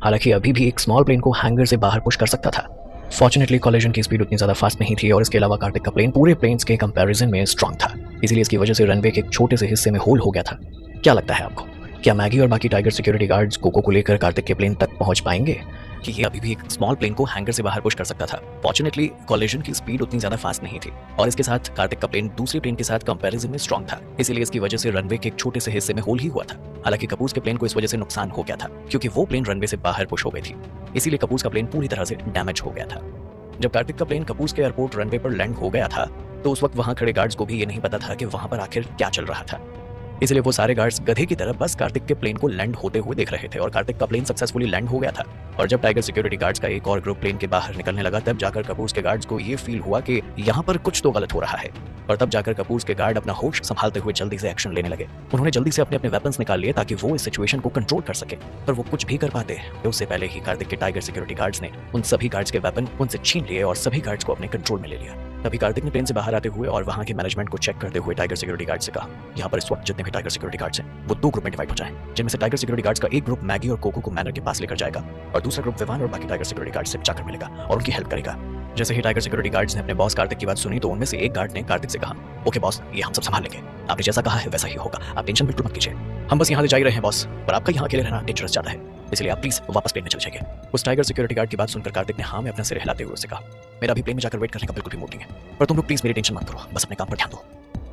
हालांकि अभी भी एक स्मॉल प्लेन को हैंगर से बाहर पुश कर सकता था। फॉर्चुनेटली कॉलिजन की स्पीड उतनी ज्यादा फास्ट नहीं थी, और इसके अलावा कार्तिक का प्लेन पूरे प्लेन्स के कंपैरिजन में स्ट्रांग था, इसीलिए इसकी वजह से रनवे के एक छोटे से हिस्से में होल हो गया था। क्या लगता है आपको, क्या मैगी और बाकी टाइगर सिक्योरिटी गार्ड्स कोको को लेकर कार्तिक के प्लेन तक पहुंच पाएंगे कि ये अभी भी एक स्मॉल प्लेन को हैंगर से बाहर पुश कर सकता था? फॉर्चुनेटली कॉलिजन की स्पीड उतनी ज्यादा फास्ट नहीं थी, और इसके साथ कार्तिक का प्लेन दूसरे प्लेन के साथ कंपैरिजन में स्ट्रांग था, इसीलिए इसकी वजह से रनवे के एक छोटे से हिस्से में होल ही हुआ था। हालांकि कपूर्स के प्लेन को इस वजह से नुकसान हो गया था, क्योंकि वो प्लेन रनवे से बाहर पुश हो गई थी, इसीलिए कपूर्स का प्लेन पूरी तरह से डैमेज हो गया था। जब कार्तिक का प्लेन कपूस के एयरपोर्ट रनवे पर लैंड हो गया था तो उस वक्त वहां खड़े गार्ड्स को भी ये नहीं पता था कि वहां पर आखिर क्या चल रहा था। इसलिए वो सारे गार्ड्स गधे की तरह बस कार्तिक के प्लेन को लैंड होते हुए देख रहे थे और कार्तिक का प्लेन सक्सेसफुली लैंड हो गया था। और जब टाइगर सिक्योरिटी गार्ड्स का एक और ग्रुप प्लेन के बाहर निकलने लगा तब जाकर कपूस के गार्ड्स को ये फील हुआ कि यहाँ पर कुछ तो गलत हो रहा है। और तब जाकर कपूस के गार्ड अपना होश संभालते हुए जल्दी से एक्शन लेने लगे। उन्होंने जल्दी से अपने वेपन्स निकाल लिए ताकि वो इस सिचुएशन को कंट्रोल कर सके। पर वो कुछ भी कर पाते तो उससे पहले ही कार्तिक के टाइगर सिक्योरिटी गार्ड्स ने उन सभी गार्ड्स के वेपन उनसे छीन लिए और सभी गार्ड्स को अपने कंट्रोल में ले लिया। तभी कार्तिक ने प्लेन से बाहर आते हुए और वहां के मैनेजमेंट को चेक करते हुए टाइगर सिक्योरिटी गार्ड से कहा, यहाँ पर इस वक्त जितने भी टाइगर सिक्योरिटी गार्ड्स हैं वो 2 ग्रुप में डिवाइड हो जाएं, जिनमें से टाइगर सिक्योरिटी गार्ड्स का एक ग्रुप मैगी और कोको को मैनर के पास लेकर जाएगा और दूसरा ग्रुप विवान और बाकी टाइगर सिक्योरिटी गार्ड से जाकर मिलेगा और उनकी हेल्प करेगा। जैसे ही टाइगर सिक्योरिटी गार्ड्स ने अपने बॉस कार्तिक की बात सुनी तो उनमें से एक गार्ड ने कार्तिक से कहा, ओके बॉस, ये हम सब संभाल लेंगे, आपने जैसा कहा है वैसा ही होगा, आप टेंशन बिल्कुल मत कीजिए, हम बस यहाँ से जा ही रहे हैं बॉस, पर आपका यहाँ अकेले रहना डेंजरस ज्यादा है, इसलिए आप प्लीज वापस प्लेन में चले जाइए। उस टाइगर सिक्योरिटी गार्ड की बात सुनकर कार्तिक ने हाँ में अपना सिर हिलाते हुए उससे कहा, मेरा अभी प्लेन में जाकर वेट करने का बिल्कुल भी मूड नहीं है, पर तुम लोग प्लीज मेरी टेंशन मत करो, बस अपने काम पर ध्यान दो।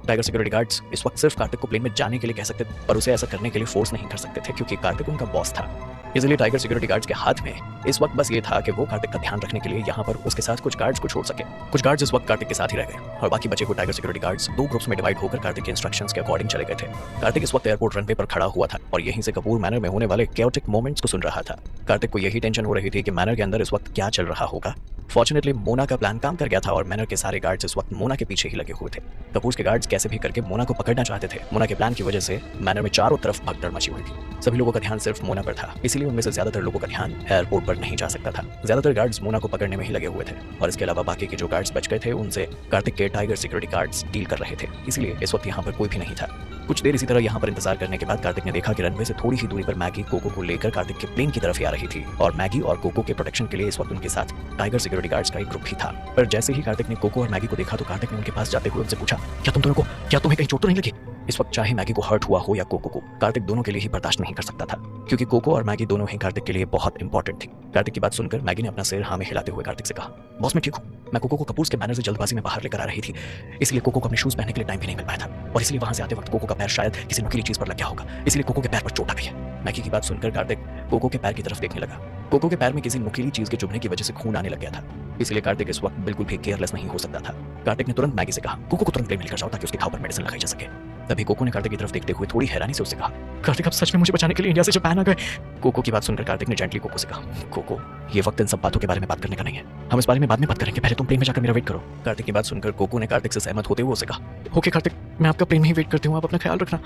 टाइगर सिक्योरिटी गार्ड्स इस वक्त सिर्फ कार्तिक को प्लेन में जाने के लिए कह सकते थे, पर उसे ऐसा करने के लिए फोर्स नहीं कर सकते थे क्योंकि कार्तिक उनका बॉस था। इसलिए टाइगर सिक्योरिटी गार्ड्स के हाथ में इस वक्त बस ये था कि वो कार्तिक का ध्यान रखने के लिए यहाँ पर उसके साथ कुछ गार्ड्स को छोड़ सके। कुछ गार्ड्स इस वक्त कार्तिक के साथ ही रह गए और बाकी बचे हुए टाइगर सिक्योरिटी गार्ड्स 2 ग्रुप्स में डिवाइड होकर कार्तिक के इंस्ट्रक्शंस के अकॉर्डिंग चले गए थे। कार्तिक इस वक्त एयरपोर्ट रनवे पर खड़ा हुआ था और यहीं से कपूर मैनर में होने वाले कैओटिक मोमेंट्स को सुन रहा था। कार्तिक को यही टेंशन हो रही थी कि मैनर के अंदर इस वक्त क्या चल रहा होगा। फॉर्चुनेटली मोना का प्लान काम कर गया था और मैनर के सारे गार्ड्स इस वक्त मोना के पीछे ही लगे हुए थे। कपूर के गार्ड्स कैसे भी करके मोना को पकड़ना चाहते थे। मोना के प्लान की वजह से मैनर में चारों तरफ भगदड़ मची हुई थी। सभी लोगों का ध्यान सिर्फ मोना पर था, इसलिए उनमें से ज्यादातर लोगों का ध्यान एयरपोर्ट पर नहीं जा सकता था। ज्यादातर गार्ड्स मोना को पकड़ने में ही लगे हुए थे और इसके अलावा बाकी के जो गार्ड्स बच गए थे उनसे कार्तिक के टाइगर सिक्योरिटी गार्ड्स डील कर रहे थे, इसलिए इस वक्त यहाँ पर कोई भी नहीं था। कुछ देर इसी तरह यहाँ पर इंतजार करने के बाद कार्तिक ने देखा कि रनवे से थोड़ी ही दूरी पर मैगी कोको को लेकर कार्तिक के प्लेन की तरफ ही आ रही थी और मैगी और कोको के प्रोटेक्शन के लिए इस वक्त उनके साथ टाइगर सिक्योरिटी गार्ड्स का एक ग्रुप ही था। पर जैसे ही कार्तिक ने कोको और मैगी को देखा तो कार्तिक ने उनके पास जाते हुए उनसे पूछा, क्या तुम्हें कहीं चोट तो नहीं लगी? इस वक्त चाहे मैगी को हर्ट हुआ हो या कोको को, कार्तिक दोनों के लिए ही बर्दाश्त नहीं कर सकता था क्योंकि कोको और मैगी दोनों ही कार्तिक के लिए बहुत इंपॉर्टेंट थी। कार्तिक की बात सुनकर मैगी ने अपना सिर हाँ में हिलाते हुए कार्तिक से कहा, बॉस मैं ठीक हूँ, मैं कोको को कपूर के बैनर से जल्दबाजी में बाहर लेकर आ रही थी, इसलिए कोको को अपने शूज पहनने के लिए टाइम भी नहीं मिल पाया था और इसलिए वहां से आते वक्त कोको का पैर शायद किसी नुकीली चीज पर लग गया होगा, इसलिए कोको के पैर पर चोट आ गई है। मैगी की बात सुनकर कार्तिक कोको के पैर की तरफ देखने लगा। कोको के पैर में किसी नुकीली चीज के चुभने की वजह से खून आने लग गया था, इसलिए कार्तिक इस वक्त बिल्कुल भी केयरलेस नहीं हो सकता था। कार्तिक ने तुरंत मैगी से कहा, कोको को तुरंत प्लेन में लेकर जाओ ताकि उसके घाव पर मेडिसिन लगाई जा सके। तभी कोको ने कार्तिक की तरफ देखते हुए थोड़ी हैरानी से उससे कहा, कार्तिक आप सच में मुझे बचाने के लिए इंडिया से जापान आ गए? कोको की बात सुनकर कार्तिक ने जेंटली कोको से कहा, कोको ये वक्त इन सब बातों के बारे में बात करने का नहीं है, हम इस बारे में बाद में बात करेंगे, पहले तुम प्लेन में जाकर मेरा वेट करो। कार्तिक की बात सुनकर कोको ने कार्तिक से सहमत होते हुए उसे कहा, ओके कार्तिक, मैं आपका प्लेन में ही वेट करती हूँ, आप अपना ख्याल रखना।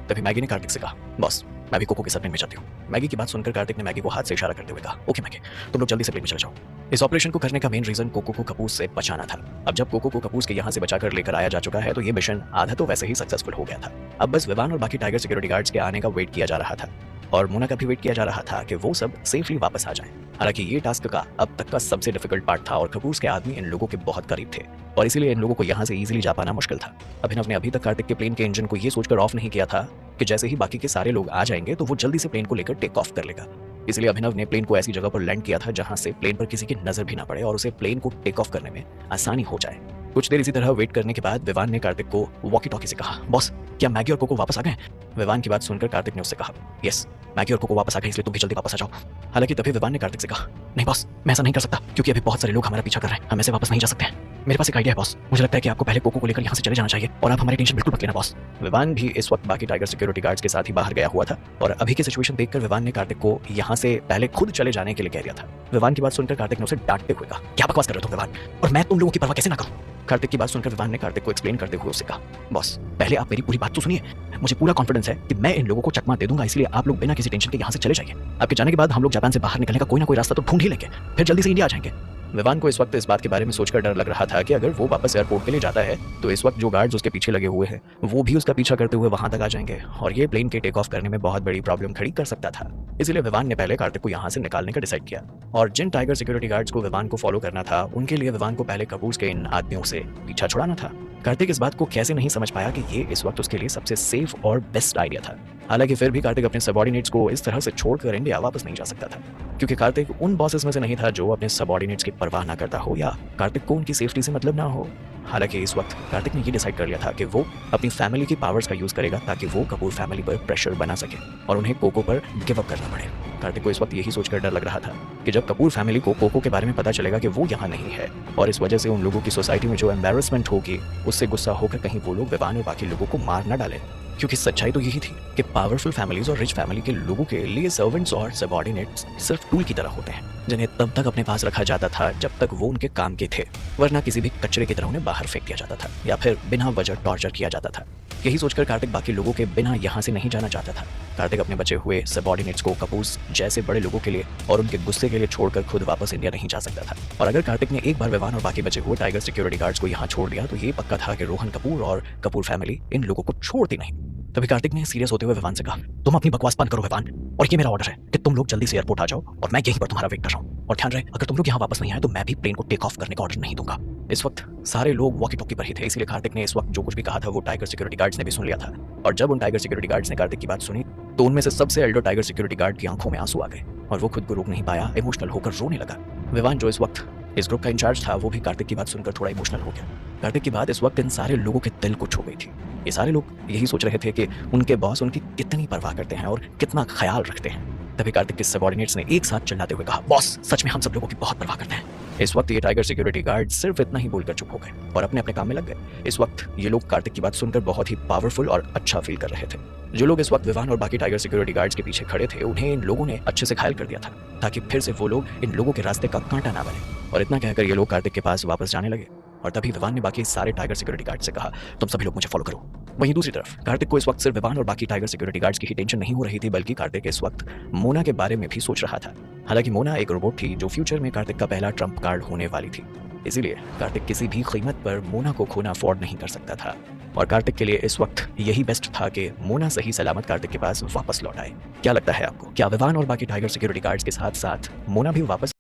तभी मैगी ने कार्तिक से कहा, बॉस मैं भी कोको के साथ प्लेन में जाती हूँ। मैगी की बात सुनकर कार्तिक ने मैगी को हाथ से इशारा करते हुए कहा, ओके मैगी, तुम लोग जल्दी से प्लेन में चले जाओ। इस ऑपरेशन को करने का मेन रीजन कोको को कपूस से बचाना था। अब जब कोको को कपूस के यहाँ से बचाकर लेकर आया जा चुका है तो ये मिशन आधा तो वैसे ही सक्सेसफुल हो गया था। अब बस विवान और बाकी टाइगर सिक्योरिटी गार्ड्स के आने का वेट किया जा रहा था और मोना का भी वेट किया जा रहा था कि वो सब सेफली वापस आ जाएं। हालांकि ये टास्क का अब तक का सबसे डिफिकल्ट पार्ट था और कपूर के आदमी इन लोगों के बहुत करीब थे और इसीलिए इन लोगों को यहाँ से इजीली जा पाना मुश्किल था। अभिनव ने अभी तक कार्तिक के प्लेन के इंजन को ये सोचकर ऑफ नहीं किया था कि जैसे ही बाकी के सारे लोग आ जाएंगे तो वो जल्दी से प्लेन को लेकर टेक ऑफ कर लेगा। इसलिए अभिनव ने प्लेन को ऐसी जगह पर लैंड किया था जहां से प्लेन पर किसी की नजर भी ना पड़े और उसे प्लेन को टेक ऑफ करने में आसानी हो जाए। कुछ देर इसी तरह वेट करने के बाद विवान ने कार्तिक को वॉकी टॉकी से कहा, बॉस क्या मैगी और कोको वापस आ गए? विवान की बात सुनकर कार्तिक ने उससे कहा, यस मैगी और कोको वापस आ गए, इसलिए तुम भी जल्दी वापस आ जाओ। हालांकि तभी विवान ने कार्तिक से कहा, नहीं बॉस मैं ऐसा नहीं कर सकता क्योंकि अभी बहुत सारे लोग हमारा पीछा कर रहे हैं, हम ऐसे वापस नहीं जा सकते हैं। मेरे पास एक आइडिया है बॉस, मुझे लगता है कि आपको पहले कोको को लेकर यहाँ से चले जाना चाहिए और आप हमारी टेंशन बिल्कुल मत लेना बॉस। विवान भी इस वक्त बाकी टाइगर सिक्योरिटी गार्ड्स के साथ ही बाहर गया हुआ था और अभी की सिचुएशन देखकर विवान ने कार्तिक को यहाँ से पहले खुद चले जाने के लिए कह दिया था। विवान की बात सुनकर कार्तिक ने उसे डांटते हुए कहा, क्या बकवास कर रहे हो तुम विवान, और मैं तुम लोगों की परवाह कैसे ना करूं? कार्तिक की बात सुनकर विवान ने कार्तिक को एक्सप्लेन करते हुए उससे कहा, बॉस पहले आप मेरी पूरी बात तो सुनिए, मुझे पूरा कॉन्फिडेंस है कि मैं इन लोगों को चकमा दे दूंगा, इसलिए आप लोग बिना किसी टेंशन के यहाँ से चले जाइए। आपके जाने के बाद हम लोग जापान से बाहर निकलने का कोई ना कोई रास्ता तो ढूंढ ही लेंगे, फिर जल्दी से इंडिया आ जाएंगे। विवान को इस वक्त इस बात के बारे में सोचकर डर लग रहा था कि अगर वो वापस एयरपोर्ट के लिए जाता है तो इस वक्त जो गार्ड्स उसके पीछे लगे हुए हैं वो भी उसका पीछा करते हुए वहां तक आ जाएंगे और ये प्लेन के टेक ऑफ करने में बहुत बड़ी प्रॉब्लम खड़ी कर सकता था। इसलिए विवान ने पहले कार्तिक को यहाँ से निकालने का डिसाइड किया और जिन टाइगर सिक्योरिटी गार्ड्स को विवान को फॉलो करना था उनके लिए विवान को पहले कपूर के इन आदमियों से पीछा छुड़ाना था। कार्तिक इस बात को कैसे नहीं समझ पाया कि ये इस वक्त उसके लिए सबसे सेफ और बेस्ट आइडिया था। हालांकि फिर भी कार्तिक अपने सबॉर्डिनेट्स को इस तरह से छोड़कर इंडिया वापस नहीं जा सकता था क्योंकि कार्तिक उन बॉसेस में से नहीं था जो अपने सबॉर्डिनेट्स की परवाह ना करता हो या कार्तिक को उनकी सेफ्टी से मतलब ना हो। हालांकि इस वक्त कार्तिक ने ये डिसाइड कर लिया था कि वो अपनी फैमिली की पावर्स का यूज़ करेगा ताकि वो कपूर फैमिली पर प्रेशर बना सके और उन्हें कोको पर गिव अप करना पड़े। कार्तिक को इस वक्त यही सोचकर डर लग रहा था कि जब कपूर फैमिली को कोको के बारे में पता चलेगा कि वो यहाँ नहीं है और इस वजह से उन लोगों की सोसाइटी में जो एम्बेरसमेंट होगी उससे गुस्सा होकर कहीं वो लोग विवान और बाकी लोगों को मार न डालें। क्योंकि सच्चाई तो यही थी कि पावरफुल फैमिलीज और रिच फैमिली के लोगों के लिए सर्वेंट्स और सबऑर्डिनेट्स सिर्फ टूल की तरह होते हैं जिन्हें तब तक अपने पास रखा जाता था जब तक वो उनके काम के थे, वरना किसी भी कचरे की तरह उन्हें बाहर फेंक दिया जाता था या फिर बिना वजह टॉर्चर किया जाता था। यही सोचकर कार्तिक बाकी लोगों के बिना यहाँ से नहीं जाना चाहता था। कार्तिक अपने बचे हुए सबऑर्डिनेट्स को कपूर्स जैसे बड़े लोगों के लिए और उनके गुस्से के लिए छोड़कर खुद वापस इंडिया नहीं जा सकता था। और अगर कार्तिक ने एक बार विवान और बाकी बचे हुए टाइगर सिक्योरिटी गार्ड्स को यहाँ छोड़ दिया तो ये पक्का था कि रोहन कपूर और कपूर फैमिली इन लोगों को छोड़ती नहीं। तभी कार्तिक ने सीरियस होते हुए विवान से कहा, तुम अपनी बकवास बंद करो विवान, और ये मेरा ऑर्डर है कि तुम लोग जल्दी से एयरपोर्ट आ जाओ और मैं यहीं पर तुम्हारा वेट कर रहा हूँ। और ध्यान रहे, अगर तुम लोग यहाँ वापस नहीं आए तो मैं भी प्लेन को टेक ऑफ करने का ऑर्डर नहीं दूंगा। इस वक्त सारे लोग वॉकी टॉकी पर ही थे, इसलिए कार्तिक ने इस वक्त जो कुछ भी कहा था वो टाइगर सिक्योरिटी गार्ड्स ने भी सुन लिया था। और जब उन टाइगर सिक्योरिटी गार्ड्स ने कार्तिक की बात सुनी तो उनमें से सबसे एल्डर टाइगर सिक्योरिटी गार्ड की आंखों में आंसू आ गए और वो खुद को रोक नहीं पाया, इमोशनल होकर रोने लगा। विवान जो इस वक्त इस ग्रुप का इंचार्ज था वो भी कार्तिक की बात सुनकर थोड़ा इमोशनल हो गया। कार्तिक की बात इस वक्त इन सारे लोगों के दिल को छू गई थी। ये सारे लोग यही सोच रहे थे कि उनके बॉस उनकी कितनी परवाह करते हैं और कितना ख्याल रखते हैं। तभी कार्तिक के सबऑर्डिनेट्स ने एक साथ चिल्लाते हुए कहा, बॉस सच में हम सब लोगों की बहुत परवाह करते हैं। इस वक्त ये टाइगर सिक्योरिटी गार्ड सिर्फ इतना ही बोलकर चुप हो गए और अपने अपने काम में लग गए। इस वक्त ये लोग कार्तिक की बात सुनकर बहुत ही पावरफुल और अच्छा फील कर रहे थे। जो लोग इस वक्त विवान और बाकी टाइगर सिक्योरिटी गार्ड्स के पीछे खड़े थे उन्हें इन लोगों ने अच्छे से घायल कर दिया था ताकि फिर से वो लोग इन लोगों के रास्ते का कांटा ना बने। और इतना कहकर ये लोग कार्तिक के पास वापस जाने लगे और तभी विवान ने बाकी सारे टाइगर सिक्योरिटी गार्ड से कहा, तुम सभी लोग मुझे फॉलो करो। वहीं दूसरी तरफ कार्तिक को इस वक्त सिर्फ विवान और बाकी टाइगर सिक्योरिटी गार्ड्स की ही टेंशन नहीं हो रही थी, बल्कि कार्तिक इस वक्त मोना के बारे में भी सोच रहा था। हालांकि मोना एक रोबोट थी जो फ्यूचर में कार्तिक का पहला ट्रम्प कार्ड होने वाली थी, इसीलिए कार्तिक किसी भी कीमत पर मोना को खोना अफोर्ड नहीं कर सकता था। और कार्तिक के लिए इस वक्त यही बेस्ट था कि मोना सही सलामत कार्तिक के पास वापस लौट आए। क्या लगता है आपको, क्या विवान और बाकी टाइगर सिक्योरिटी गार्ड्स के साथ साथ मोना भी वापस